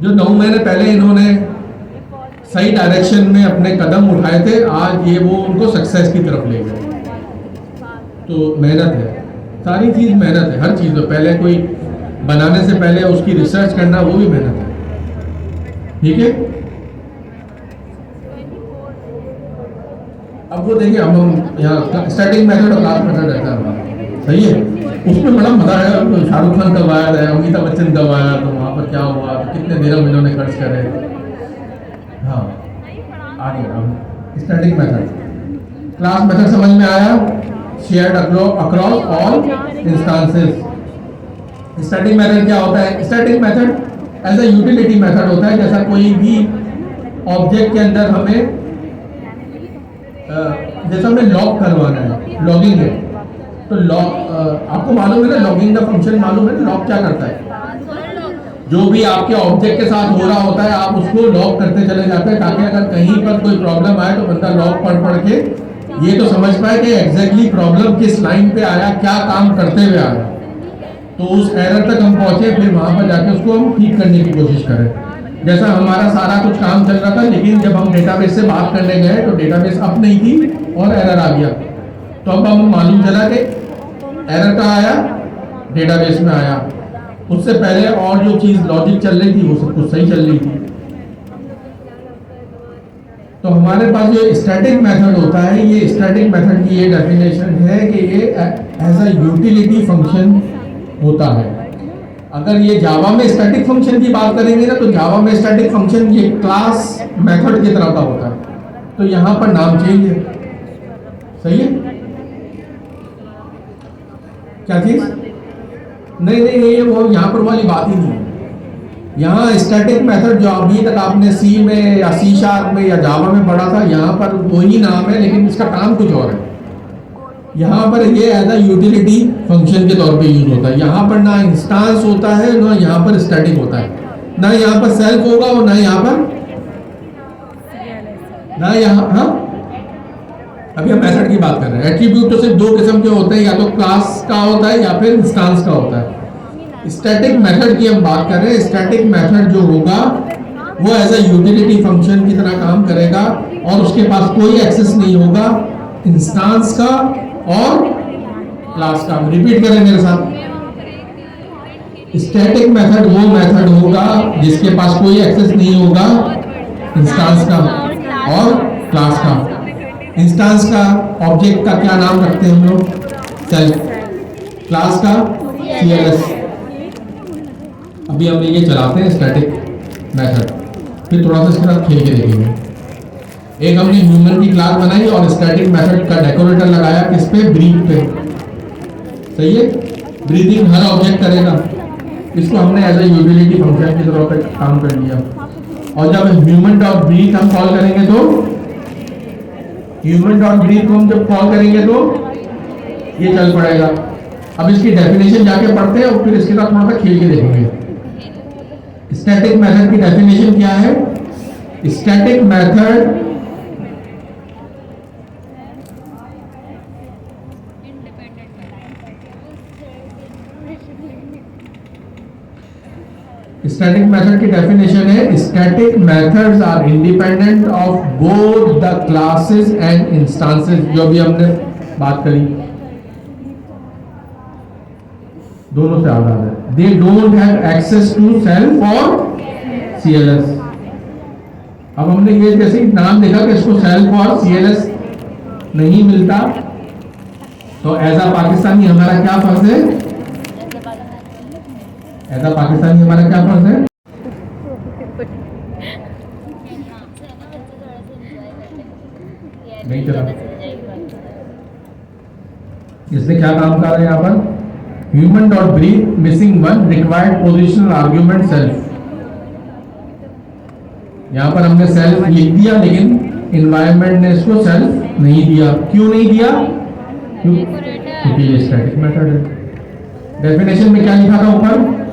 जो 9 महीने पहले इन्होंने सही डायरेक्शन में अपने कदम उठाए थे, आज ये वो उनको सक्सेस की तरफ ले गए। तो मेहनत है, सारी चीज़ मेहनत है, हर चीज़ में। पहले कोई बनाने से पहले उसकी रिसर्च करना, वो भी मेहनत है। ठीक है, अब वो देखिए, हम यहाँ स्टार्टिंग मेथड और लास्ट मेथड रहता है हमारा, सही है। उसमें बड़ा मजा आया। तो शाहरुख खान कब आया है, अमिताभ बच्चन कब आया, तो वहाँ पर क्या हुआ, तो कितने दिनों इन्होंने खर्च करे। हाँ, आ गया स्टार्टिंग मेथड। क्लास मेथड समझ में आया, shared across all instances. Static method क्या होता है? Static method as a utility method होता है। जैसा कोई भी ऑब्जेक्ट के अंदर हमें जैसा हमें लॉग करवाना है, लॉगिंग है, तो लॉग आपको मालूम है ना, लॉगिंग का फंक्शन मालूम है ना, लॉग क्या करता है? जो भी आपके ऑब्जेक्ट के साथ हो रहा होता है आप उसको लॉग करते चले जाते हैं, ताकि अगर कहीं पर कोई प्रॉब्लम आए तो बंदा लॉग पढ़ के ये तो समझ पाए कि एग्जैक्टली प्रॉब्लम किस लाइन पे आया, क्या काम करते हुए आया, तो उस एरर तक हम पहुंचे, फिर वहां पर जाके उसको हम ठीक करने की कोशिश करें। जैसा हमारा सारा कुछ काम चल रहा था, लेकिन जब हम डेटाबेस से बात करने गए तो डेटाबेस अप नहीं थी और एरर आ गया। तो अब हमें मालूम चला कि एरर कहाँ आया, डेटाबेस में आया। उससे पहले और जो चीज़ लॉजिक चल रही थी वो सब कुछ सही चल रही थी। तो हमारे पास जो स्टैटिक मेथड होता है, ये स्टैटिक मेथड की ये डेफिनेशन है कि ये एज अ यूटिलिटी फंक्शन होता है। अगर ये जावा में स्टैटिक फंक्शन की बात करेंगे ना, तो जावा में स्टैटिक फंक्शन ये क्लास मेथड की तरह का होता है। तो यहाँ पर नाम चेंज है, सही है। क्या चीज़? नहीं, ये वो यहाँ पर वाली बात ही नहीं है। यहाँ स्टैटिक मेथड जो अभी तक आपने सी में या C# में या जावा में पढ़ा था, यहाँ पर वही नाम है, लेकिन इसका काम कुछ और है। यहाँ पर ये एज अ यूटिलिटी फंक्शन के तौर पे यूज होता है। यहाँ पर ना इंस्टांस होता है, ना यहाँ पर स्टैटिक होता है, ना यहाँ पर सेल्फ होगा और ना यहाँ पर, ना यहाँ, हाँ अभी हम मेथड की बात कर रहे हैं। एट्रीब्यूट तो सिर्फ दो किस्म के होते हैं, या तो क्लास का होता है या फिर इंस्टांस का होता है। स्टैटिक मेथड की हम बात कर रहे हैं। स्टैटिक मेथड जो होगा वो एज अ यूटिलिटी फंक्शन की तरह काम करेगा और उसके पास कोई एक्सेस नहीं होगा इंस्टांस का और क्लास का। रिपीट करें मेरे साथ, स्टैटिक मेथड वो मेथड होगा जिसके पास कोई एक्सेस नहीं होगा इंस्टांस का और क्लास का। इंस्टांस का ऑब्जेक्ट का क्या नाम रखते हैं हम लोग? सेल्फ। क्लास का CLS। अभी हम ये चलाते हैं स्टैटिक मेथड, फिर थोड़ा सा इसके साथ खेल के देखेंगे। एक हमने ह्यूमन की क्लास बनाई और स्टैटिक मेथड का डेकोरेटर लगाया किस पे? ब्रीथ पे। सही है, ब्रीथिंग हर ऑब्जेक्ट करेगा। इसको हमने एज ए यूटिलिटी फंक्शन की तरह पे काम कर लिया। और जब ह्यूमन डॉट ब्रीथ हम कॉल करेंगे तो ह्यूमन डॉट ब्रीथ को हम जब कॉल करेंगे तो ये चल पड़ेगा। अब इसकी डेफिनेशन जाके पढ़ते हैं और फिर इसके साथ थोड़ा सा खेल के देखेंगे। स्टैटिक मेथड की डेफिनेशन क्या है? स्टैटिक मेथड स्टैटिक मेथड की डेफिनेशन है, static methods are independent of both the classes and instances. जो भी हमने बात करी, दोनों से आजाद है। They don't have access to self और CLS। अब हमने ये जैसे नाम देखा कि इसको सेल्फ और CLS नहीं मिलता, तो एज अ पाकिस्तानी हमारा क्या फर्ज है? ऐसा पाकिस्तानी हमारा क्या फर्ज है? नहीं चला। इसने क्या काम कर रहे हैं यहाँ पर? Human dot breathe missing one required positional argument self. यहाँ पर हमने सेल्फ लिख दिया, लेकिन इन्वायरमेंट ने इसको सेल्फ नहीं दिया। क्यों नहीं दिया? क्योंकि ये स्टैटिक मेथड है। डेफिनेशन में क्या लिखा था ऊपर?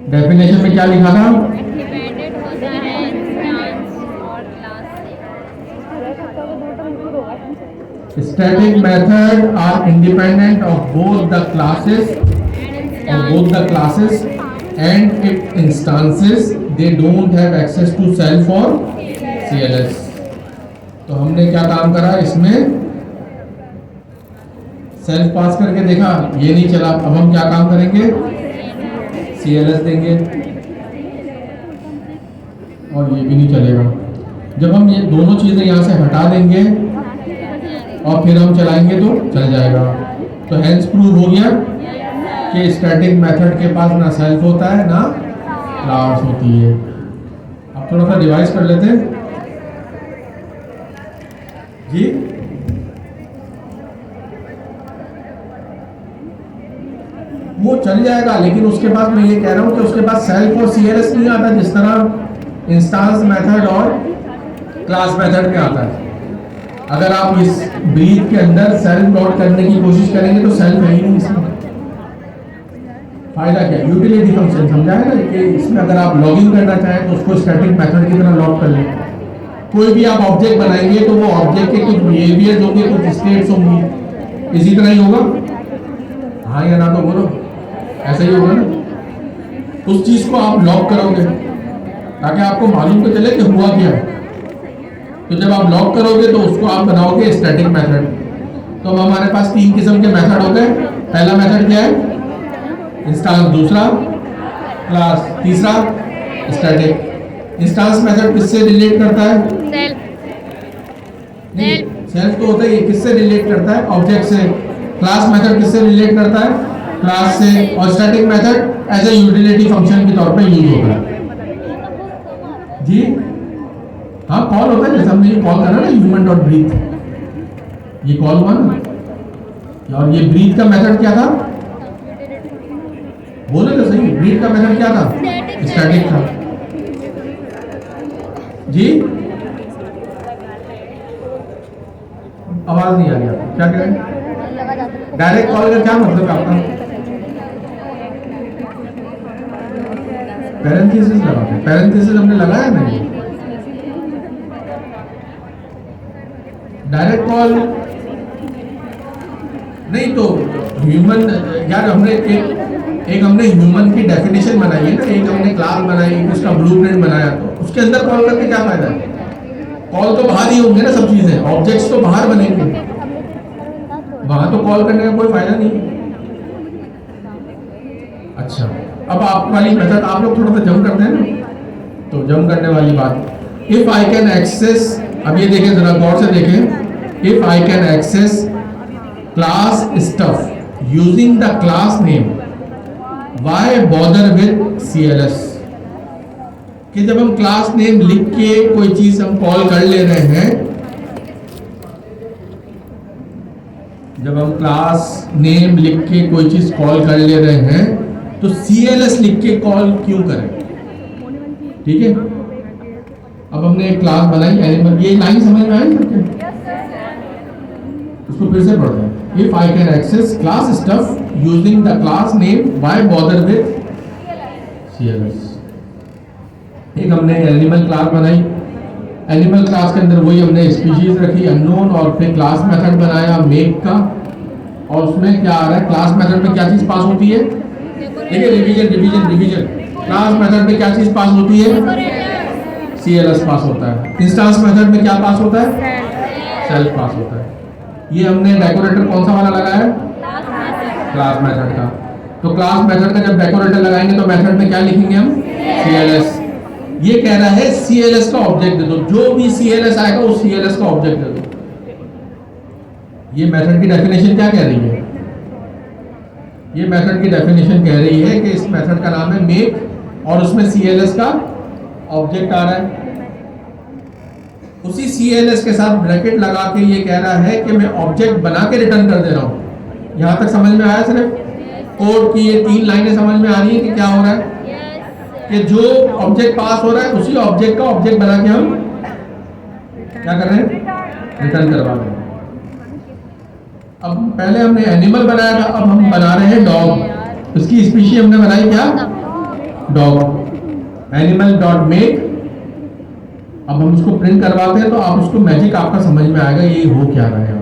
डेफिनेशन में क्या लिखा था? इंडिपेंडेंट होता है इंस्टांस और क्लास से। Static method are independent of both the classes and it instances. They don't have access to self और CLS। तो हमने क्या काम करा इसमें? सेल्फ पास करके देखा, ये नहीं चला। अब हम क्या काम करेंगे? CLS देंगे और ये भी नहीं चलेगा। जब हम ये दोनों चीजें यहाँ से हटा देंगे और फिर हम चलाएंगे तो चल जाएगा। तो हेंस प्रूव हो गया कि स्टैटिक मेथड के पास ना सेल्फ होता है ना क्लास होती है। अब थोड़ा सा रिवाइज कर लेते हैं जी। वो चल जाएगा, लेकिन उसके पास मैं ये कह रहा हूँ कि उसके पास सेल्फ और CLS नहीं आता जिस तरह इंस्टांस मेथड और क्लास मेथड में आता है। अगर आप इस ब्रीथ के अंदर सेल्फ लॉड करने की कोशिश करेंगे तो सेल्फ है ही नहीं इसमें। फायदा क्या? यूटिलिटी फंक्शन समझा है ना कि इसमें अगर आप लॉगिन करना चाहें तो उसको स्टैटिक मेथड की तरह लॉग कर लें। कोई भी आप ऑब्जेक्ट बनाएंगे तो वो ऑब्जेक्ट के कुछ बिहेवियर होंगे, कुछ स्टेट्स होंगी, इसी तरह ही होगा। हाँ या ना तो बोलो, ऐसा ही होगा ना। उस चीज को आप लॉक करोगे ताकि आपको मालूम तो चले कि हुआ क्या। तो जब आप लॉक करोगे तो उसको आप बनाओगे स्टैटिक मेथड। तो अब हमारे पास 3 किस्म के मेथड हो गए। पहला मेथड क्या है? इंस्टांस। दूसरा क्लास। तीसरा स्टैटिक। इंस्टांस मेथड किससे रिलेट करता है? सेल्फ तो होता है। ये किससे रिलेट करता है? ऑब्जेक्ट से। क्लास मेथड किससे रिलेट करता है? क्लास से। और static method as a utility function के तौर पे यूज होता है जी। हाँ, कॉल होता है, जैसे हमने ये कॉल करा ना ह्यूमन डॉट ब्रीथ, ये कॉल हुआ ना। और ये ब्रीथ का मेथड क्या था? बोले तो सही, ब्रीथ का मेथड क्या था? स्टैटिक था जी। आवाज नहीं आ रही आपको, क्या करें? डायरेक्ट कॉल का क्या मतलब है आपका? पैरेंथेसिस लगाते, पैरेंथेसिस हमने लगाया नहीं। डायरेक्ट कॉल नहीं तो ह्यूमन, यार हमने एक हमने ह्यूमन की डेफिनेशन बनाई है ना, एक हमने क्लास बनाई, उसका ब्लूप्रिंट बनाया, तो उसके अंदर कॉल करके क्या फायदा है? कॉल तो बाहर ही होंगे ना, सब चीजें, ऑब्जेक्ट्स तो बाहर बनेंगे, वहां तो कॉल करने का कोई फायदा नहीं। अच्छा, अब आप वाली मेथड आप लोग थोड़ा सा जम करते हैं ना, तो जम करने वाली बात, इफ आई कैन एक्सेस, अब ये देखें जरा गौर से देखें, if I can access class stuff using the class name, why bother with CLS, कि जब हम क्लास नेम लिख के कोई चीज हम कॉल कर ले रहे हैं, जब हम क्लास नेम लिख के कोई चीज कॉल कर ले रहे हैं तो CLS लिख के कॉल क्यों करें? ठीक है, अब हमने एक क्लास बनाई एनिमल, ये लाइन समझ में आई सबके? उसको फिर से पढ़ते हैं। If I can access class stuff using the class name, why bother with CLS। एक हमने एनिमल क्लास बनाई, एनिमल क्लास के अंदर वही हमने स्पीशीज रखी अननोन, और फिर क्लास मेथड बनाया मेक का, और उसमें क्या आ रहा है, क्लास मेथड में क्या चीज पास होती है? देखिए revision revision revision, class method में क्या चीज पास होती है? CLS पास होता है। इंस्टेंस मेथड में क्या पास होता है? सेल्फ पास होता है। ये हमने डेकोरेटर कौन सा वाला लगाया है? क्लास मेथड का। तो क्लास मेथड का जब डेकोरेटर लगाएंगे तो मेथड में क्या लिखेंगे हम? CLS। ये कह रहा है CLS का ऑब्जेक्ट दे दो, जो भी CLS आएगा वो CLS का ऑब्जेक्ट दे दो। ये मेथड की डेफिनेशन क्या कह रही है? ये मेथड की डेफिनेशन कह रही है कि इस मेथड का नाम है मेक, और उसमें CLS का ऑब्जेक्ट आ रहा है। उसी CLS के साथ ब्रैकेट लगा के ये कह रहा है कि मैं ऑब्जेक्ट बना के रिटर्न कर दे रहा हूं। यहां तक समझ में आया? सिर्फ कोड की ये 3 लाइनें समझ में आ रही है कि क्या हो रहा है? कि जो ऑब्जेक्ट पास हो रहा है उसी ऑब्जेक्ट का ऑब्जेक्ट बना के हम क्या कर रहे हैं? रिटर्न करवा रहे हैं। अब पहले हमने एनिमल बनाया था, अब हम बना रहे हैं डॉग। उसकी स्पीशी हमने बनाई क्या? डॉग। Animal dot make. अब हम उसको प्रिंट करवाते हैं तो आप उसको मैजिक आपका समझ में आएगा ये हो क्या रहा है।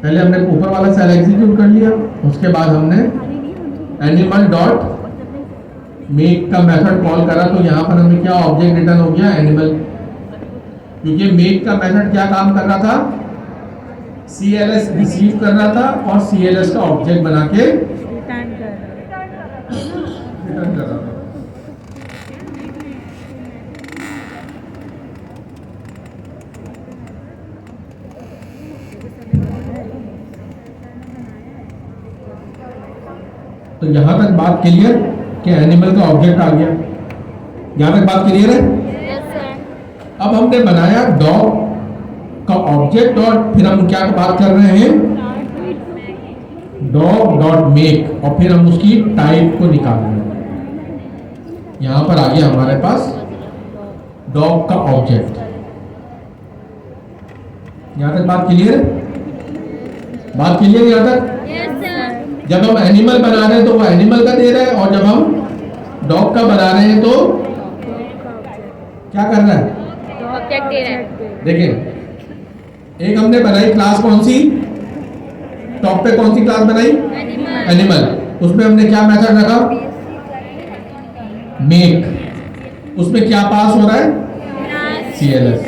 पहले हमने ऊपर वाला सेल एग्जीक्यूट कर लिया, उसके बाद हमने एनिमल डॉट मेक का मेथड कॉल करा, तो यहाँ पर हमें क्या ऑब्जेक्ट रिटर्न हो गया? एनिमल। क्योंकि मेक का मेथड क्या काम कर रहा था? CLS रिसीव कर रहा था और CLS का ऑब्जेक्ट बना के रिटर्न कर रहा था। तो यहां तक बात क्लियर कि एनिमल का ऑब्जेक्ट आ गया? यहां तक बात क्लियर है? अब हमने बनाया डॉग का ऑब्जेक्ट, और फिर हम क्या बात कर रहे हैं? डॉग डॉट मेक, और फिर हम उसकी टाइप को निकाल रहे हैं। यहां पर आ गया हमारे पास डॉग का ऑब्जेक्ट। यहां तक बात क्लियर है? बात क्लियर यहां तक? जब हम एनिमल बना रहे हैं तो वो एनिमल का दे रहा है, और जब हम डॉग का बना रहे हैं तो क्या कर रहा है? ऑब्जेक्ट दे रहा है। देखिए, एक हमने बनाई क्लास कौन सी? टॉप पे कौन सी क्लास बनाई? एनिमल। उसमें हमने क्या मेथड रखा? मेक। उसमें क्या पास हो रहा है? CLS।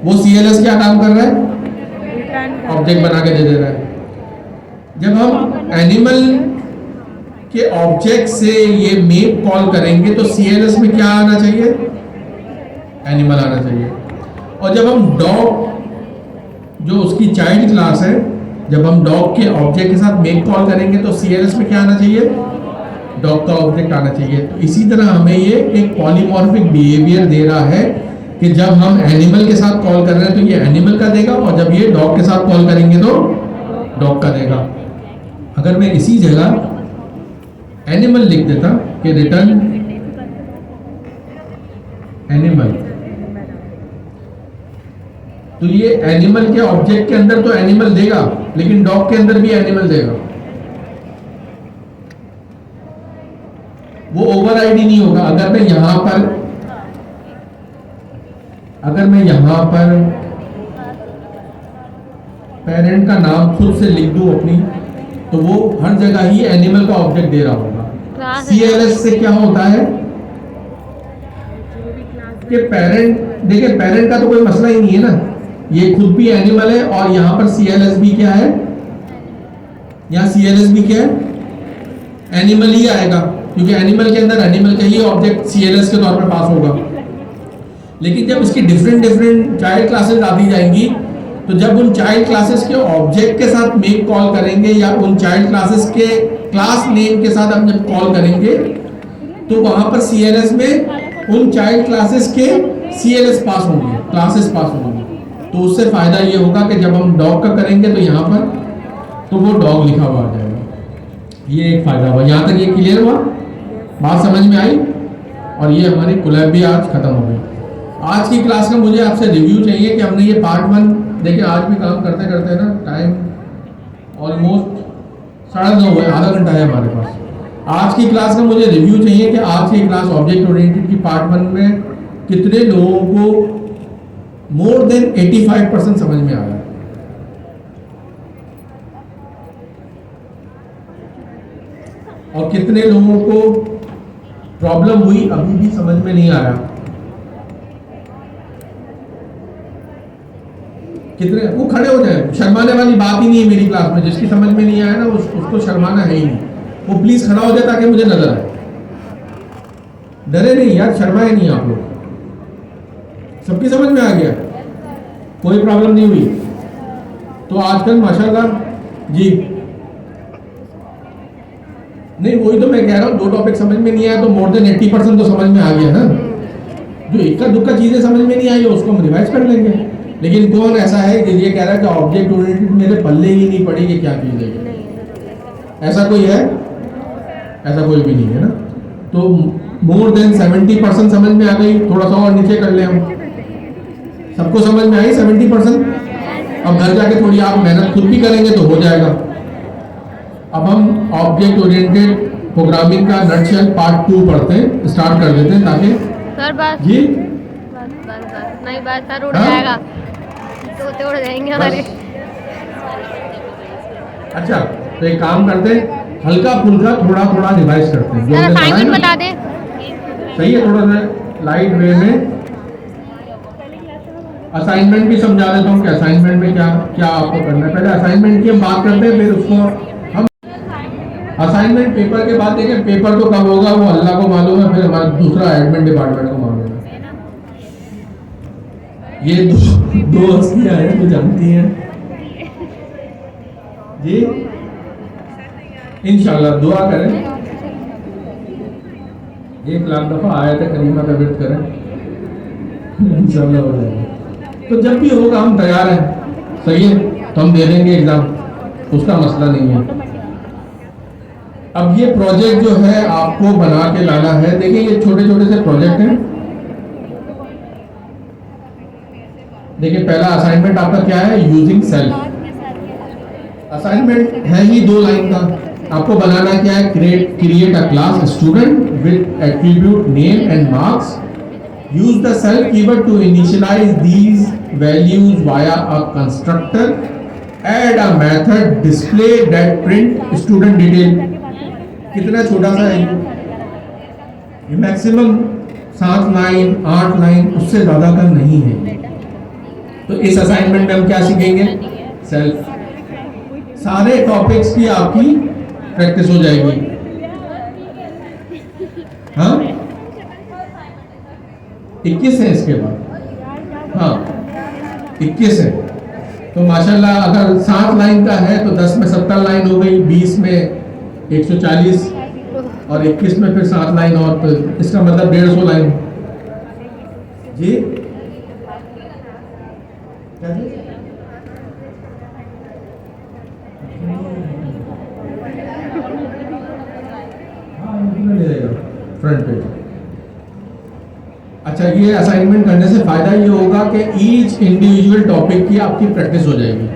वो CLS क्या काम कर रहा है? ऑब्जेक्ट बना के दे रहा है। जब हम एनिमल के ऑब्जेक्ट से ये मेक कॉल करेंगे तो CLS में क्या आना चाहिए? एनिमल आना चाहिए। और जब हम डॉग, जो उसकी चाइल्ड क्लास है, जब हम डॉग के ऑब्जेक्ट के साथ मेक कॉल करेंगे तो CLS में क्या आना चाहिए? डॉग का ऑब्जेक्ट आना चाहिए। तो इसी तरह हमें ये एक पॉलीमॉर्फिक बिहेवियर दे रहा है कि जब हम एनिमल के साथ कॉल कर रहे हैं तो ये एनिमल का देगा, और जब ये डॉग के साथ कॉल करेंगे तो डॉग का देगा। अगर मैं इसी जगह एनिमल लिख देता कि रिटर्न एनिमल, तो ये एनिमल के ऑब्जेक्ट के अंदर तो एनिमल देगा, लेकिन डॉग के अंदर भी एनिमल देगा। वो ओवरराइड ही नहीं होगा। अगर मैं यहां पर पेरेंट का नाम खुद से लिख दूं अपनी, तो वो हर जगह ही एनिमल का ऑब्जेक्ट दे रहा होगा। सीएलएस से क्या होता है कि पेरेंट, देखिए पेरेंट का तो कोई मसला ही नहीं है ना, ये खुद भी एनिमल है और यहां पर सीएलएस भी क्या है, यहां सीएलएस भी क्या है, एनिमल ही आएगा, क्योंकि एनिमल के अंदर एनिमल का ही ऑब्जेक्ट सीएलएस के तौर पर पास होगा। लेकिन जब इसकी डिफरेंट चाइल्ड क्लासेस आती जाएंगी, तो जब उन चाइल्ड क्लासेस के ऑब्जेक्ट के साथ मेक कॉल करेंगे या उन चाइल्ड क्लासेस के क्लास नेम के साथ हम जब कॉल करेंगे, तो वहां पर सीएलएस में उन चाइल्ड क्लासेस के सीएलएस पास होंगे, क्लासेस पास होंगे। तो उससे फायदा ये होगा कि जब हम डॉग का करेंगे तो यहाँ पर तो वो डॉग लिखा हुआ आ जाएगा। ये एक फायदा हुआ। यहाँ तक ये क्लियर हुआ, बात समझ में आई। और ये हमारी कोलैब भी आज खत्म हो गई। आज की क्लास का मुझे आपसे रिव्यू चाहिए कि हमने ये पार्ट 1, देखिए आज भी काम करते करते ना टाइम ऑलमोस्ट 9:30 हुआ है, आधा घंटा है हमारे पास। आज की क्लास का मुझे रिव्यू चाहिए कि आज की क्लास ऑब्जेक्ट ओरिएंटेड की पार्ट 1 में कितने लोगों को मोर देन 85% समझ में आया। और कितने लोगों को प्रॉब्लम हुई, अभी भी समझ में नहीं आया। कितने वो खड़े हो जाए, शर्माने वाली बात ही नहीं है मेरी क्लास में। जिसकी समझ में नहीं आया ना उसको शर्माना है ही नहीं, वो प्लीज खड़ा हो जाए ताकि मुझे नजर आए। डरे नहीं यार, शर्माए नहीं आप लोग। सबकी समझ में आ गया, कोई प्रॉब्लम नहीं हुई। तो आजकल माशाल्लाह जी, नहीं वही तो मैं कह रहा हूँ, 2 टॉपिक समझ में नहीं आया तो मोर देन 80% तो समझ में आ गया ना। जो इक्का दुक्का चीजें समझ में नहीं आई उसको हम रिवाइज कर लेंगे। लेकिन कौन ऐसा है कि ये कह रहा है कि ऑब्जेक्ट ओरिएंटेड मेरे पल्ले ही नहीं पड़ी कि क्या चीज है? ऐसा कोई है? ऐसा कोई भी नहीं है ना। तो मोर देन 70% समझ में आ गई। थोड़ा सा और नीचे कर ले हम। सबको समझ में आई 70%? अब घर जाके थोड़ी आप मेहनत खुद भी करेंगे तो हो जाएगा। अब हम ऑब्जेक्ट ओरिएंटेड प्रोग्रामिंग का नटशेल पार्ट 2 पढ़ते हैं, स्टार्ट कर देते हैं ताकि सर बस जी नहीं बस सर उड़ हाँ? जाएगा, तो उड़ जाएंगे हमारे। अच्छा तो एक काम करते हैं, हल्का फुल्का थोड़ा थोड़ा रिवाइज करते हैं। जो सर हमने पढ़ा है असाइनमेंट ना, बता दे। सही है, थोड़ा सा लाइट वे में असाइनमेंट भी समझा देता हूँ कि असाइनमेंट में क्या क्या आपको करना है। पहले असाइनमेंट की हम बात करते हैं, फिर उसको हम असाइनमेंट पेपर के बाद देखें। पेपर तो कब होगा वो अल्लाह को मालूम है, फिर हमारा दूसरा एडमिन डिपार्टमेंट को मालूम है। ये दो हस्तियां हैं जो जानती हैं जी। इंशाल्लाह दुआ करें, 1,00,000 दफा आयत करीमा का विर्द करें, इंशाल्लाह हो जाएगा। तो जब भी होगा हम तैयार हैं, सही है, तो हम दे देंगे एग्जाम, उसका मसला नहीं है। अब ये प्रोजेक्ट जो है आपको बना के लाना है। देखिए ये छोटे छोटे से प्रोजेक्ट हैं। देखिए पहला असाइनमेंट आपका क्या है, यूजिंग सेल्फ। असाइनमेंट है ही 2 लाइन का। आपको बनाना क्या है, create a class student with attribute name and marks. use the self keyword to initialize these values via a constructor. Add a method display that print student detail. कितना छोटा सा है ये, मैक्सिमम 7 लाइन 8 लाइन, उससे ज्यादा का नहीं है। तो इस असाइनमेंट में हम क्या सीखेंगे, सेल्फ। सारे टॉपिक्स की आपकी प्रैक्टिस हो जाएगी। हाँ 21 है इसके बाद, हाँ 21 है। तो माशाल्लाह अगर 7 लाइन का है तो 10 में 70 लाइन हो गई, 20 में 140 और 21 में फिर 7 लाइन और, तो इसका मतलब 150 लाइन जी। क्या जी? हाँ ले लेगा फ्रंट पेज। अच्छा ये असाइनमेंट करने से फ़ायदा ये होगा कि ईच इंडिविजुअल टॉपिक की आपकी प्रैक्टिस हो जाएगी,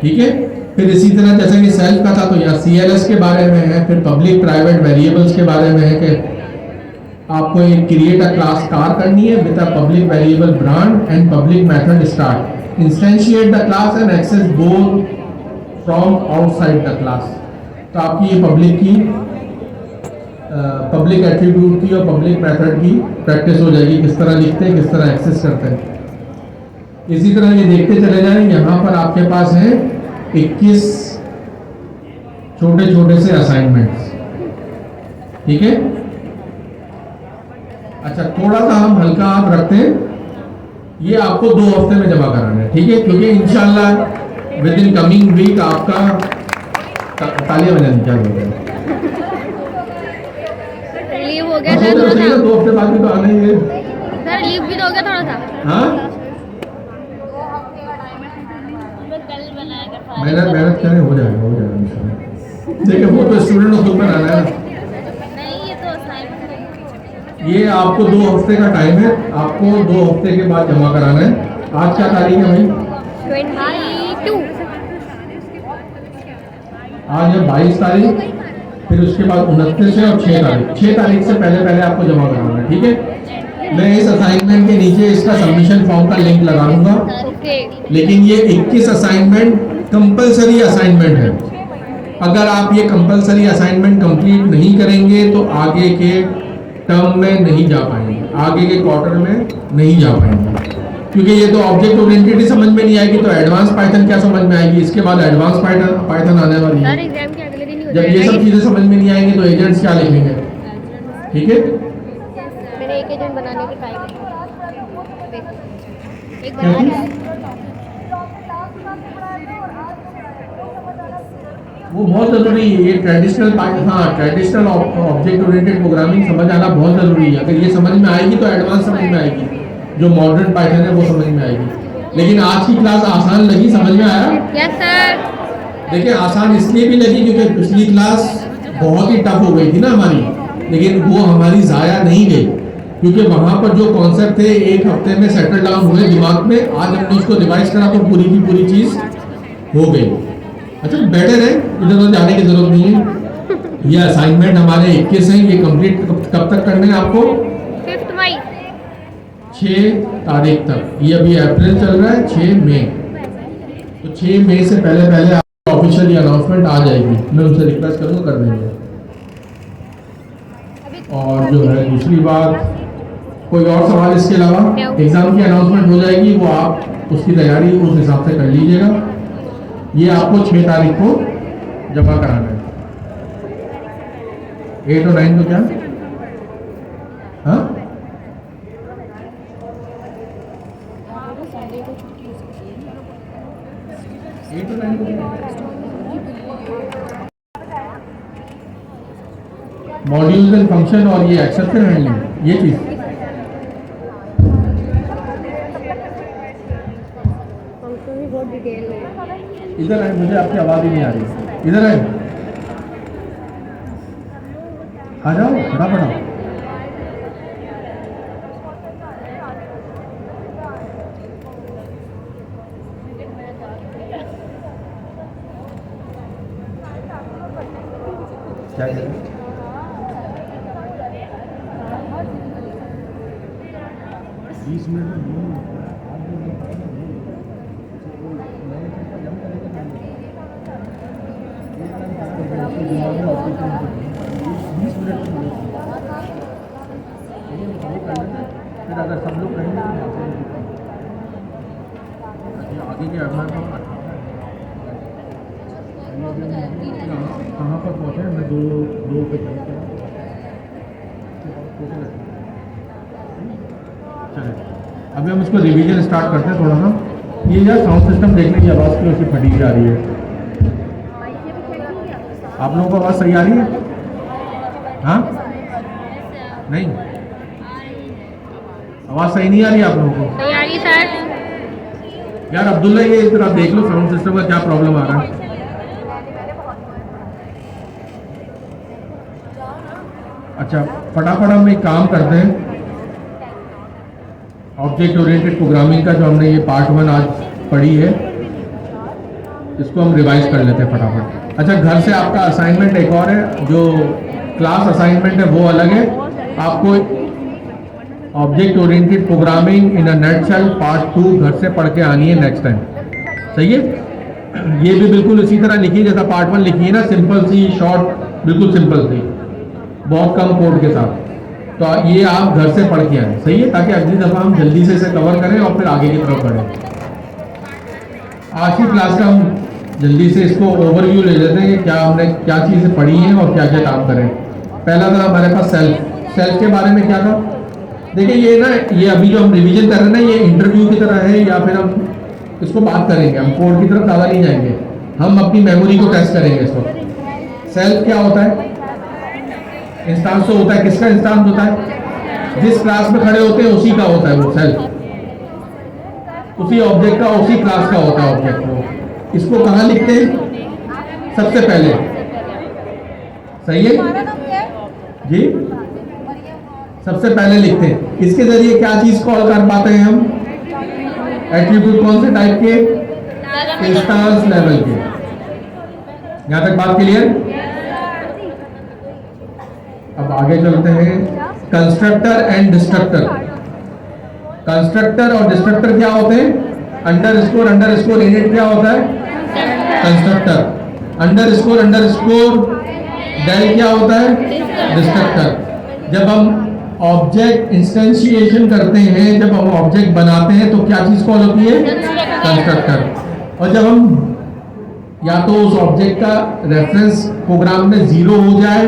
ठीक है। फिर इसी तरह जैसे कि सेल्फ का था तो यहाँ CLS के बारे में है, फिर पब्लिक प्राइवेट वेरिएबल्स के बारे में है कि आपको एक क्रिएट अ क्लास कार करनी है with a public variable brand and public method start, instantiate the class and access both from outside the class. तो आपकी ये पब्लिक की पब्लिक एट्रीब्यूट की और पब्लिक मेथड की प्रैक्टिस हो जाएगी, किस तरह लिखते हैं, किस तरह एक्सेस करते हैं। इसी तरह ये देखते चले जाएं, यहाँ पर आपके पास है 21 छोटे छोटे से असाइनमेंट्स, ठीक है। अच्छा, थोड़ा सा हम हल्का हाथ रखते हैं, ये आपको 2 हफ्ते में जमा कराना है, ठीक है, क्योंकि इंशाल्लाह विद इन कमिंग वीक आपका तालियां बजानी चालू हो गया, लीव हो गया तो सर थोड़ा सा। 2 हफ्ते बाद भी तो आना ही है। सर लीव भी तो हो गया थोड़ा सा। हाँ, कल बनाएगा मेहनत करें, हो जाएगा इंशाल्लाह। देखिए वो तो स्टूडेंट को खुद बनाना है, नहीं ये तो असाइनमेंट ये आपको 2 हफ्ते का टाइम है, आपको 2 हफ्ते के बाद जमा कराना है। आज क्या तारीख है भाई? 22। आज है 22 तारीख, फिर उसके बाद 29 है और 6 तारीख। 6 तारीख से पहले पहले आपको जमा कराना है, ठीक है। मैं इस असाइनमेंट के नीचे इसका सबमिशन फॉर्म का लिंक लगा दूंगा, ओके। लेकिन ये 21 असाइनमेंट कंपलसरी असाइनमेंट है। अगर आप ये कंपलसरी असाइनमेंट कंप्लीट नहीं करेंगे तो आगे के टर्म में नहीं जा पाएंगे, आगे के क्वार्टर में नहीं जा पाएंगे, क्योंकि ये तो ऑब्जेक्ट ओरिएंटेड ही समझ में नहीं आएगी तो एडवांस पाइथन क्या समझ में आएगी। इसके बाद एडवांस पाइथन आने वाली सर है। एग्जाम के अगले दिन ही हो जब ये सब चीजें समझ में नहीं आएंगी तो एजेंट्स क्या लिखेंगे, ठीक है। मैंने एक एजेंट बनाने की ट्राई की, एक क्या बना चीज़? है। वो बहुत ज़रूरी है, ये traditional traditional object oriented programming समझ आना बहुत ज़रूरी है। अगर ये समझ में आएगी तो एडवांस समझ में आएगी, जो मॉडर्न पाइथन है वो समझ में आएगी। लेकिन आज की क्लास आसान लगी, समझ में आया? Yes sir. देखिए आसान इसलिए भी लगी क्योंकि पिछली क्लास बहुत ही टफ हो गई थी ना हमारी, लेकिन वो हमारी ज़ाया नहीं गई, क्योंकि वहाँ पर जो कॉन्सेप्ट थे 1 हफ्ते में सेटल डाउन हुए दिमाग में। आज हमने उसको रिवाइज करा तो पूरी की पूरी चीज़ हो गई। अच्छा, बेटर है, इधर उधर जाने की जरूरत नहीं है। ये असाइनमेंट हमारे 21 हैं, ये कंप्लीट कब तक करने हैं आपको? 5 मई 6 तारीख तक। ये अभी अप्रैल चल रहा है, 6 मई, तो 6 मई से पहले पहले आपको ऑफिशियली अनाउंसमेंट आ जाएगी। मैं उनसे रिक्वेस्ट करूँगा, कर देंगे। और जो है दूसरी बात, कोई और सवाल इसके अलावा? एग्जाम की अनाउंसमेंट हो जाएगी, वो आप उसकी तैयारी उस हिसाब से कर लीजिएगा। ये आपको 6 तारीख को जमा कराना है। 8 और 9 को क्या? हाँ, 8 और 9 को क्या? मॉड्यूल्स एंड फंक्शन और ये एक्सेप्शन हैंडलिंग, ये चीज़। फंक्शन भी बहुत डिटेल में। इधर आए, मुझे आपकी आवाज़ ही नहीं आ रही। इधर आए, आ जाओ फटाफट आओ। क्या करें? 20 मिनट फिर अगर सब लोग कहेंगे तो आगे के अगला काम कहाँ पर पहुँचे? मैं दो पे चले। अभी हम इसको रिवीजन स्टार्ट करते हैं थोड़ा सा। ये यार साउंड सिस्टम देखने की आवाज़ की वजह से फटी जा रही है। आप लोगों को आवाज़ सही आ रही है? हाँ, नहीं, आवाज़ सही नहीं आ रही आप लोगों को? तैयारी सर। यार अब्दुल्ला, ये इधर आप देख लो साउंड सिस्टम का क्या प्रॉब्लम आ रहा है। अच्छा, फटाफट हम एक काम करते हैं, ऑब्जेक्ट ओरिएंटेड प्रोग्रामिंग का जो हमने ये पार्ट 1 आज पढ़ी है, इसको हम रिवाइज कर लेते हैं फटाफट। अच्छा, घर से आपका असाइनमेंट एक और है, जो क्लास असाइनमेंट है वो अलग है। आपको object oriented programming in a nutshell part 2 घर से पढ़ के आनी है नेक्स्ट टाइम, सही है। ये भी बिल्कुल उसी तरह लिखी जैसा पार्ट 1 लिखी है ना, सिंपल सी, शॉर्ट, बिल्कुल सिंपल सी, बहुत कम कोड के साथ। तो ये आप घर से पढ़ के आए, सही है, ताकि अगली दफ़ा हम जल्दी से इसे कवर करें और फिर आगे की तरफ बढ़ें। आज की क्लास का हम जल्दी से इसको ओवरव्यू ले लेते हैं कि क्या हमने क्या चीज़ें पढ़ी हैं और क्या क्या काम करें। पहला था हमारे पास सेल्फ के बारे में क्या था। देखिए ये ना, ये अभी जो हम रिवीजन कर रहे हैं ना, ये इंटरव्यू की तरह है, या फिर हम इसको बात करेंगे, हम कोड की तरफ ज़्यादा नहीं जाएंगे, हम अपनी मेमोरी को टेस्ट करेंगे इस वक्त। सेल्फ क्या होता है? इंस्टांस तो होता है, किसका इंस्टांस होता है? जिस क्लास में खड़े होते हैं उसी का होता है वो सेल्फ, उसी ऑब्जेक्ट का, उसी क्लास का होता है ऑब्जेक्ट वो। इसको कहाँ लिखते हैं? सबसे पहले, सही है जी, सबसे पहले लिखते हैं। इसके जरिए क्या चीज कॉल कर पाते हैं हम? एट्रीब्यूट कौन से टाइप के? इंस्टांस लेवल के। यहां तक बात क्लियर? अब आगे चलते हैं। Constructor and destructor. कंस्ट्रक्टर और डिस्ट्रक्टर क्या होते हैं? अंडरस्कोर इनिट क्या होता है? कंस्ट्रक्टर। अंडरस्कोर डेल क्या होता है? डिस्ट्रक्टर। जब हम ऑब्जेक्ट इंस्टेंशिएशन करते हैं, जब हम ऑब्जेक्ट बनाते हैं, तो क्या चीज कॉल होती है? कंस्ट्रक्टर। और जब हम या तो उस ऑब्जेक्ट का रेफरेंस प्रोग्राम में 0 हो जाए,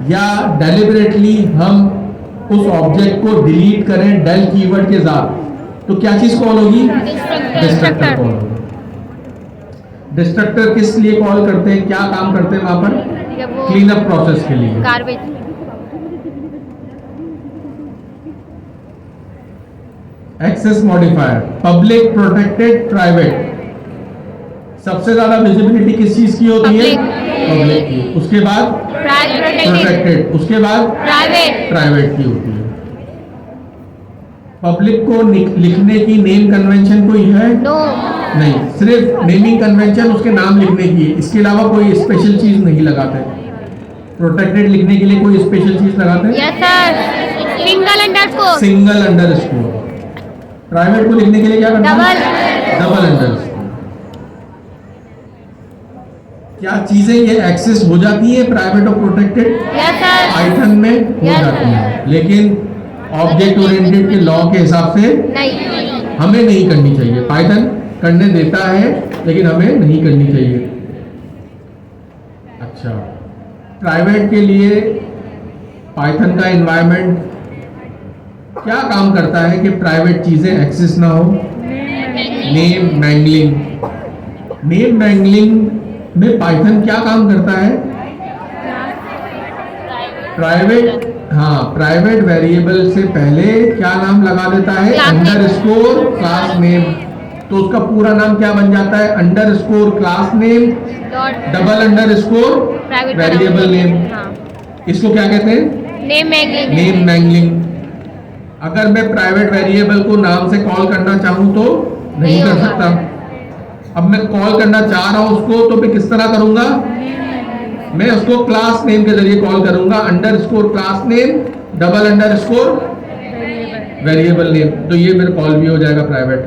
या डेलिबरेटली हम उस ऑब्जेक्ट को डिलीट करें डेल कीवर्ड के साथ, तो क्या चीज कॉल होगी? डिस्ट्रक्टर कॉल होगी। डिस्ट्रक्टर किस लिए कॉल करते हैं, क्या काम करते हैं वहां पर? क्लीन अप प्रोसेस के लिए। Garbage. Access modifier, public, protected, private. सबसे ज्यादा विजिबिलिटी किस चीज की होती है? पब्लिक की। उसके बाद प्रोटेक्टेड, उसके बाद प्राइवेट की होती है। पब्लिक को लिखने की नेम कन्वेंशन कोई है? नो। नहीं, सिर्फ नेमिंग कन्वेंशन उसके नाम लिखने की है, इसके अलावा कोई स्पेशल चीज नहीं लगाते। प्रोटेक्टेड लिखने के लिए कोई स्पेशल चीज लगाते हैं? Yes sir, single underscore. Private को लिखने के लिए क्या करना है? Double underscore. क्या चीजें ये एक्सेस हो जाती है प्राइवेट और प्रोटेक्टेड? पाइथन में हो जाती है, लेकिन ऑब्जेक्ट ओरिएंटेड के लॉ के हिसाब से नहीं, हमें नहीं करनी चाहिए। पाइथन करने देता है, लेकिन हमें नहीं करनी चाहिए। अच्छा, प्राइवेट के लिए पाइथन का एनवायरनमेंट क्या काम करता है कि प्राइवेट चीजें एक्सेस ना हो? Name mangling. नेम मैंगलिंग में पाइथन क्या काम करता है? प्राइवेट, हाँ, प्राइवेट वेरिएबल से पहले क्या नाम लगा देता है? Underscore class name. तो उसका पूरा नाम क्या बन जाता है? Underscore class name double underscore variable name. इसको क्या कहते हैं? Name mangling. अगर मैं प्राइवेट वेरिएबल को नाम से कॉल करना चाहूं तो नहीं कर सकता। अब मैं कॉल करना चाह रहा हूं उसको, तो मैं किस तरह करूंगा? मैं उसको क्लास नेम के जरिए कॉल करूंगा, underscore class name double underscore variable name. तो ये मेरा कॉल भी हो जाएगा प्राइवेट।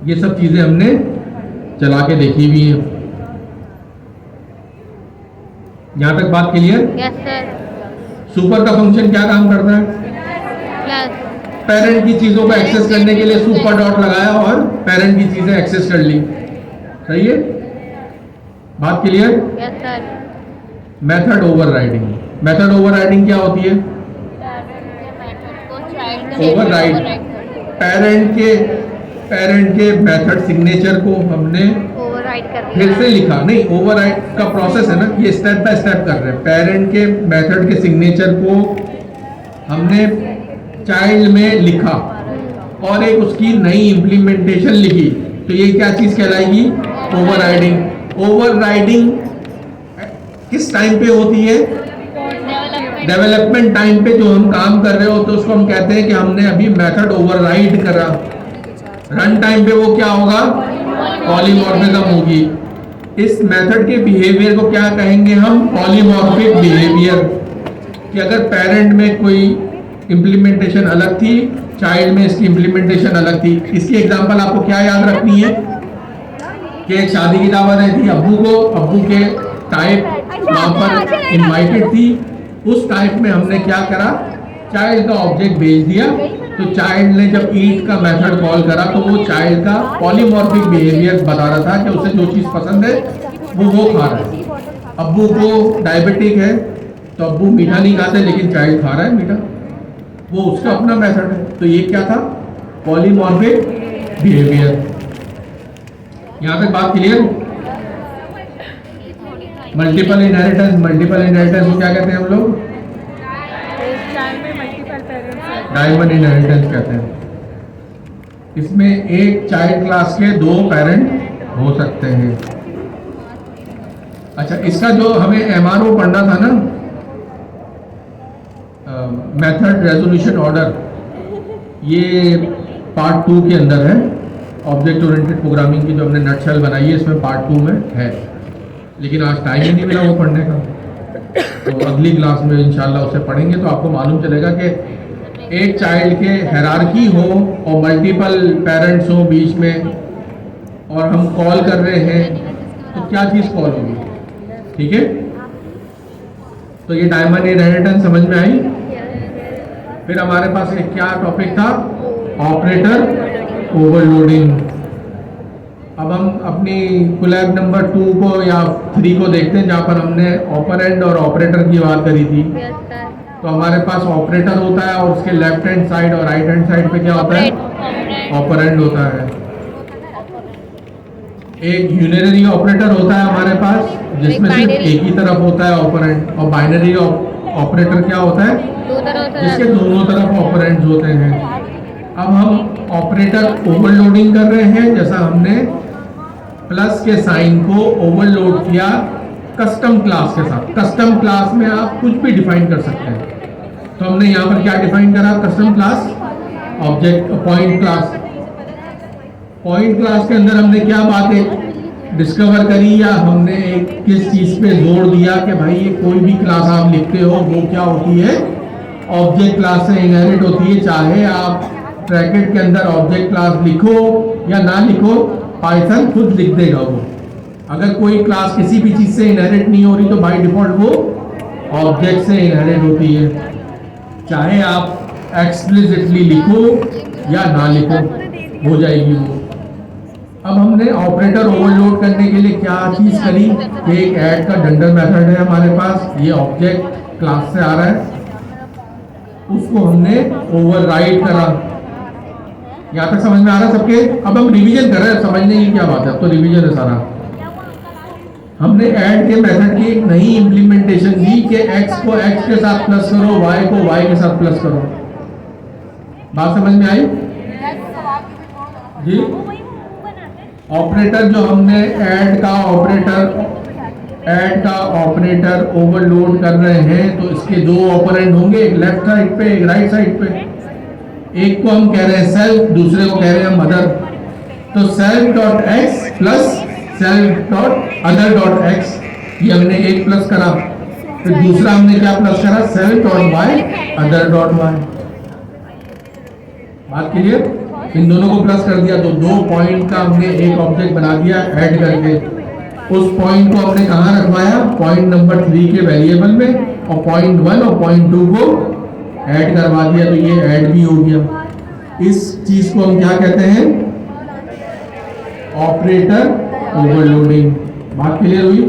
ये सब चीजें हमने चला के देखी भी हैं। यहां तक बात क्लियर? Yes sir. सुपर का फंक्शन क्या काम करता है? पेरेंट की चीजों को एक्सेस करने के लिए सुपर डॉट लगाया और पेरेंट की चीजें एक्सेस कर ली, सही है? बात clear? Yes sir. Method overriding. Method overriding क्या होती है? ओवरराइड पेरेंट के मेथड सिग्नेचर को हमने ओवरराइड कर फिर से लिखा। नहीं, ओवरराइड का प्रोसेस है ना, ये स्टेप बाय स्टेप कर रहे हैं। पेरेंट के मेथड के सिग्नेचर को हमने चाइल्ड में लिखा और एक उसकी नई इंप्लीमेंटेशन लिखी, तो ये क्या चीज कहलाएगी? ओवरराइडिंग। ओवरराइडिंग किस टाइम पे होती है? डेवलपमेंट टाइम पे जो हम काम कर रहे हो तो उसको हम कहते हैं कि हमने अभी मेथड ओवरराइड करा। रन टाइम पे वो क्या होगा, पॉलीमॉर्फिज्म होगी। इस मेथड के बिहेवियर को क्या कहेंगे हम, पॉलीमॉर्फिक बिहेवियर। कि अगर पेरेंट में कोई इम्प्लीमेंटेशन अलग थी, चाइल्ड में इसकी इम्प्लीमेंटेशन अलग थी। इसकी एग्जांपल आपको क्या याद रखनी है कि एक शादी की दावत है थी अब्बू को, अब्बू के टाइप वहाँ पर इनवाइटेड थी। उस टाइप में हमने क्या करा, चाइल्ड का ऑब्जेक्ट भेज दिया। तो चाइल्ड ने जब ईट का मेथड कॉल करा तो वो चाइल्ड का पॉलीमॉर्फिक बिहेवियर बता रहा था कि उसे जो चीज़ पसंद है वो खा रहा है। अब्बू को डायबिटिक है तो अब्बू मीठा नहीं खाते लेकिन चाइल्ड खा रहा है मीठा, वो उसका अपना मेथड है। तो ये क्या था, पॉलीमॉर्फिक बिहेवियर। यहाँ तक बात clear. Multiple inheritance, multiple inheritance को क्या कहते हैं हम लोग, डायमंड इनहेरिटेंस कहते हैं। इसमें एक चाइल्ड क्लास के 2 पेरेंट हो सकते हैं। अच्छा, इसका जो हमें एमआरओ पढ़ना था ना, मेथड रेजोल्यूशन ऑर्डर, ये पार्ट 2 के अंदर है। ऑब्जेक्ट ओरिएंटेड प्रोग्रामिंग की जो हमने नटशेल बनाई है इसमें पार्ट 2 में है, लेकिन आज टाइम ही नहीं मिला वो पढ़ने का। तो अगली क्लास में इंशाल्लाह उसे पढ़ेंगे तो आपको मालूम चलेगा कि एक चाइल्ड के हायरार्की हो और मल्टीपल पेरेंट्स हो बीच में और हम कॉल कर रहे हैं तो क्या चीज़ कॉल होगी। ठीक है, तो ये डायमंड इनहेरिटेंस समझ में आई। फिर हमारे पास एक क्या टॉपिक था, ऑपरेटर ओवरलोडिंग। अब हम अपनी कोलैब नंबर 2 को या 3 को देखते हैं, जहाँ पर हमने ऑपरेंड और ऑपरेटर की बात करी थी। तो हमारे पास ऑपरेटर होता है और उसके लेफ्ट हैंड साइड और राइट हैंड साइड पे क्या होता है, ऑपरेंड होता है। एक यूनिनरी ऑपरेटर होता है हमारे पास जिसमें सिर्फ एक ही तरफ होता है ऑपरेंड, और बाइनरी ऑपरेटर क्या होता है, जिसके दोनों तरफ ऑपरेंड्स होते हैं। अब हम ऑपरेटर ओवरलोडिंग कर रहे हैं, जैसा हमने प्लस के साइन को ओवरलोड किया कस्टम क्लास के साथ। कस्टम क्लास में आप कुछ भी डिफाइन कर सकते हैं। तो हमने यहाँ पर क्या डिफाइन करा, custom class, object point class. Point class के अंदर हमने क्या बातें डिस्कवर करी या हमने एक किस चीज़ पे जोर दिया कि भाई ये कोई भी क्लास आप लिखते हो वो क्या होती है, ऑब्जेक्ट क्लास से इनहेरिट होती है। चाहे आप ब्रैकेट के अंदर ऑब्जेक्ट क्लास लिखो या ना लिखो, पाइथन खुद लिख देगा वो। अगर कोई क्लास किसी भी चीज़ से इनहेरिट नहीं हो रही तो बाय डिफॉल्ट वो ऑब्जेक्ट से इनहेरिट होती है, चाहे आप एक्सप्लिसिटली लिखो या ना लिखो, हो जाएगी वो। अब हमने ऑपरेटर ओवरलोड करने के लिए क्या चीज़ करी, एक ऐड का डंडर मेथड है हमारे पास, ये ऑब्जेक्ट क्लास से आ रहा है, उसको हमने ओवरराइड करा। यहाँ तक समझ में आ रहा है सबके। अब हम रिवीजन कर रहे हैं, समझने की क्या बात है, अब तो रिवीजन है सारा। हमने ऐड के मेथड की एक नई इंप्लीमेंटेशन दी कि x को x के साथ प्लस करो, y को y के साथ प्लस करो। बात समझ में आई जी। ऑपरेटर जो हमने ऐड का ऑपरेटर ओवरलोड कर रहे हैं तो इसके 2 ऑपरेंड होंगे, एक लेफ्ट साइड पे एक राइट साइड पे। एक को हम कह रहे हैं सेल्फ, दूसरे को कह रहे हैं मदर। तो self dot x plus self dot other dot x, ये हमने एक प्लस करा। फिर दूसरा हमने क्या प्लस करा, self dot y other dot y. बात क्लियर। इन दोनों को प्लस कर दिया तो 2 पॉइंट का हमने एक ऑब्जेक्ट बना दिया ऐड करके। उस पॉइंट को हमने कहाँ रखवाया, पॉइंट नंबर 3 के वेरिएबल में, और पॉइंट 1 और पॉइंट 2 को ऐड करवा दिया, तो ये ऐड भी हो गया। इस चीज को हम क्या कहते हैं, ऑपरेटर ओवरलोडिंग। बात क्लियर हुई।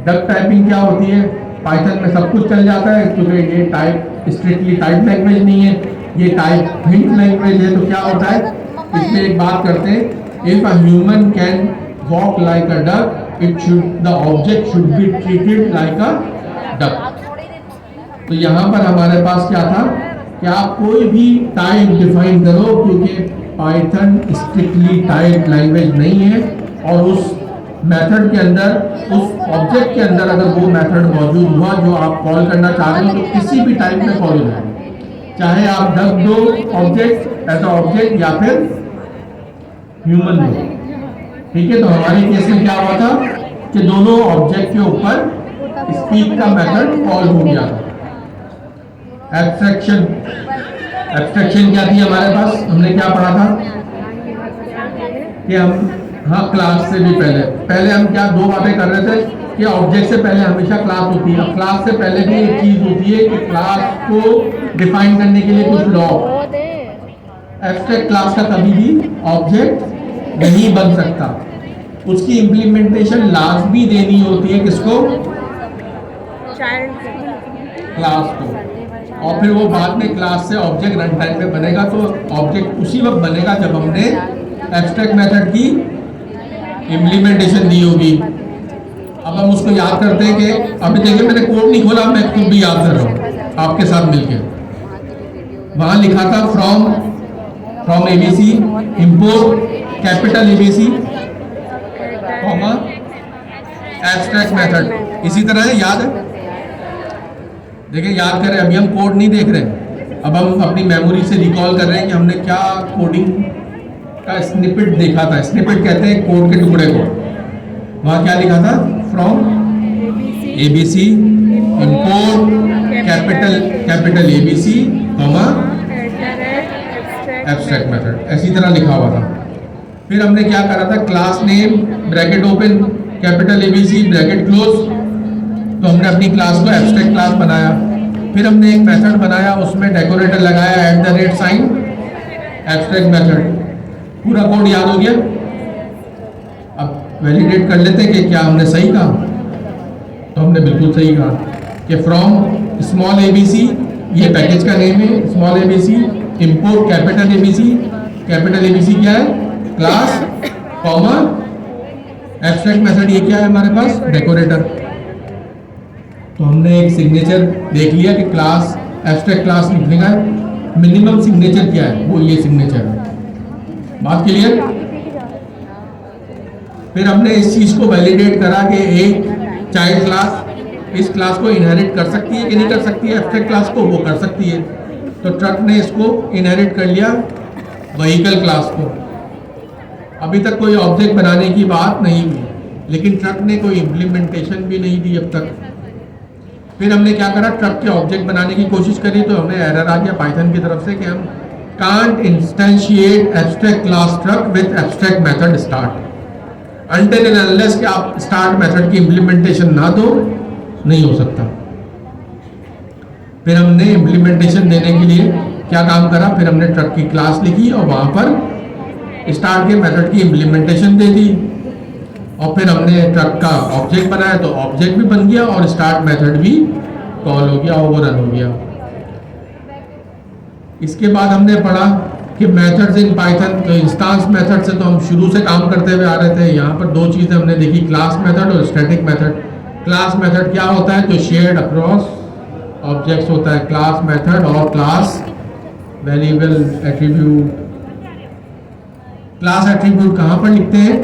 डक टाइपिंग क्या होती है, पाइथन में सब कुछ चल जाता है क्योंकि ये टाइप स्ट्रिक्टली टाइप लैंग्वेज नहीं है, ये टाइप हिंट लैंग्वेज है। तो क्या होता है, इसमें एक बात करते हैं, if a human can walk like a duck, it should the object should be treated like a duck. तो यहाँ पर हमारे पास क्या था कि आप कोई भी टाइप डिफाइन करो, क्योंकि पाइथन स्ट्रिक्टली टाइप लैंग्वेज नहीं है और उस मेथड के अंदर, उस ऑब्जेक्ट के अंदर अगर वो मेथड मौजूद हुआ जो आप कॉल करना चाह रहे हो, तो किसी भी टाइप में कॉल हो जाए, चाहे आप डक दो ऑब्जेक्ट एज ऑब्जेक्ट या फिर ह्यूमन दो। ठीक है, तो हमारे केस में क्या हुआ था कि दोनों ऑब्जेक्ट के ऊपर स्पीक का मेथड कॉल हो गया था। एब्स्ट्रैक्शन, एब्स्ट्रैक्शन क्या थी हमारे पास, हमने क्या पढ़ा था कि हम, हाँ क्लास से भी पहले हम क्या दो बातें कर रहे थे कि ऑब्जेक्ट से पहले हमेशा क्लास होती है। अब क्लास से पहले भी एक चीज होती है कि क्लास को डिफाइन करने के लिए कुछ लॉ। एब्स्ट्रैक्ट क्लास का कभी भी ऑब्जेक्ट नहीं बन सकता, उसकी इम्प्लीमेंटेशन लाजमी देनी होती है किसको, क्लास को, और फिर वो बाद में क्लास से ऑब्जेक्ट रन टाइम में बनेगा। तो ऑब्जेक्ट उसी वक्त बनेगा जब हमने एब्स्ट्रैक्ट मेथड की इम्प्लीमेंटेशन दी होगी। अब हम उसको याद करते हैं कि अभी देखिए मैंने कोड नहीं खोला, मैं खुद भी याद कर रहा हूँ आपके साथ मिलकर। वहां लिखा था from ABC import capital ABC comma abstract method. इसी तरह है, याद है, देखिए याद करें, अभी हम कोड नहीं देख रहे हैं, अब हम अपनी मेमोरी से रिकॉल कर रहे हैं कि हमने क्या कोडिंग का स्निपेट देखा था। स्निपेट कहते हैं कोड के टुकड़े को। वहाँ क्या लिखा था, from ABC import capital ABC comma abstract method, ऐसी तरह लिखा हुआ था। फिर हमने क्या करा था, class name bracket open capital ABC bracket close, तो हमने अपनी क्लास को एब्स्ट्रैक्ट क्लास बनाया। फिर हमने एक मेथड बनाया, उसमें डेकोरेटर लगाया @ एब्स्ट्रैक्ट मेथड। पूरा कोड याद हो गया। अब वैलिडेट कर लेते हैं कि क्या हमने सही कहा। तो हमने बिल्कुल सही कहा कि फ्रॉम स्मॉल एबीसी, ये पैकेज का नेम है, small ABC import capital ABC क्या है, क्लास कॉमा एब्स्ट्रैक्ट मेथड, ये क्या है हमारे पास, डेकोरेटर। तो हमने एक सिग्नेचर देख लिया कि क्लास एब्स्ट्रैक्ट क्लास लिखने का मिनिमम सिग्नेचर क्या है, वो ये सिग्नेचर है। बात क्लियर। फिर हमने इस चीज को वैलिडेट करा कि एक चाइल्ड क्लास इस क्लास को इनहेरिट कर सकती है कि नहीं कर सकती है, एब्स्ट्रैक्ट क्लास को वो कर सकती है। तो ट्रक ने इसको इनहेरिट कर लिया व्हीकल क्लास को। अभी तक कोई ऑब्जेक्ट बनाने की बात नहीं हुई, लेकिन ट्रक ने कोई इम्प्लीमेंटेशन भी नहीं दी अब तक। फिर हमने क्या करा, ट्रक के ऑब्जेक्ट बनाने की कोशिश करी, तो हमें एरर आ गया पाइथन की तरफ से कि हम can't instantiate abstract class truck with abstract method start until and unless कि आप start method की implementation ना दो, नहीं हो सकता। फिर हमने implementation देने के लिए क्या काम करा, फिर हमने ट्रक की क्लास लिखी और वहां पर start के मेथड की implementation दे दी, और फिर हमने ट्रक का ऑब्जेक्ट बनाया, तो ऑब्जेक्ट भी बन गया और स्टार्ट मेथड भी कॉल हो गया, ओवररन हो गया। इसके बाद हमने पढ़ा कि मेथड्स इन पाइथन, तो इंस्टेंस मेथड से तो हम शुरू से काम करते हुए आ रहे थे। यहाँ पर दो चीज़ें हमने देखी, क्लास मेथड और स्टैटिक मेथड। क्लास मेथड क्या होता है, जो शेयर्ड अक्रॉस ऑब्जेक्ट्स होता है, क्लास मेथड और class variable attribute. Class attribute कहाँ पर लिखते हैं,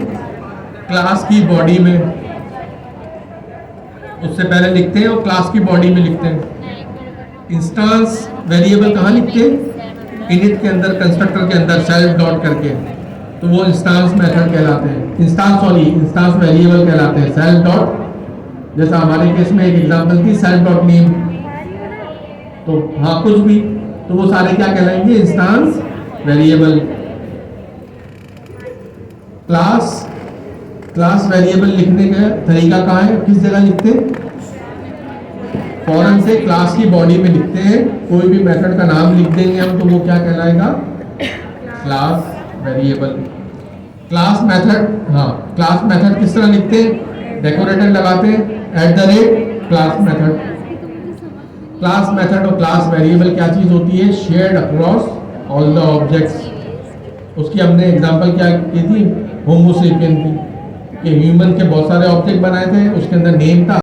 क्लास की बॉडी में, उससे पहले लिखते हैं और क्लास की बॉडी में लिखते हैं। इंस्टेंस वेरिएबल कहाँ लिखते हैं, इनिट के अंदर, कंस्ट्रक्टर के अंदर सेल्फ डॉट करके, तो वो इंस्टेंस मेथड कहलाते हैं, इंस्टेंस वेरिएबल कहलाते हैं, सेल्फ डॉट। जैसा हमारे केस में एक एग्जांपल थी सेल्फ डॉट नेम, तो हाँ कुछ भी, तो वो सारे क्या कहलाएंगे, इंस्टेंस वेरिएबल। क्लास वेरिएबल लिखने का तरीका कहाँ है, किस जगह लिखते हैं, फौरन से क्लास की बॉडी में लिखते हैं। कोई भी मेथड का नाम लिख देंगे हम, तो वो क्या कहलाएगा, क्लास वेरिएबल। क्लास मेथड, हाँ क्लास मेथड किस तरह लिखते हैं, डेकोरेटर लगाते हैं @क्लास मेथड। क्लास मेथड और क्लास वेरिएबल क्या चीज होती है, shared across all the objects. उसकी हमने एग्जांपल क्या की थी, होमो सेपियन की, कि ह्यूमन के बहुत सारे ऑब्जेक्ट बनाए थे, उसके अंदर नेम था।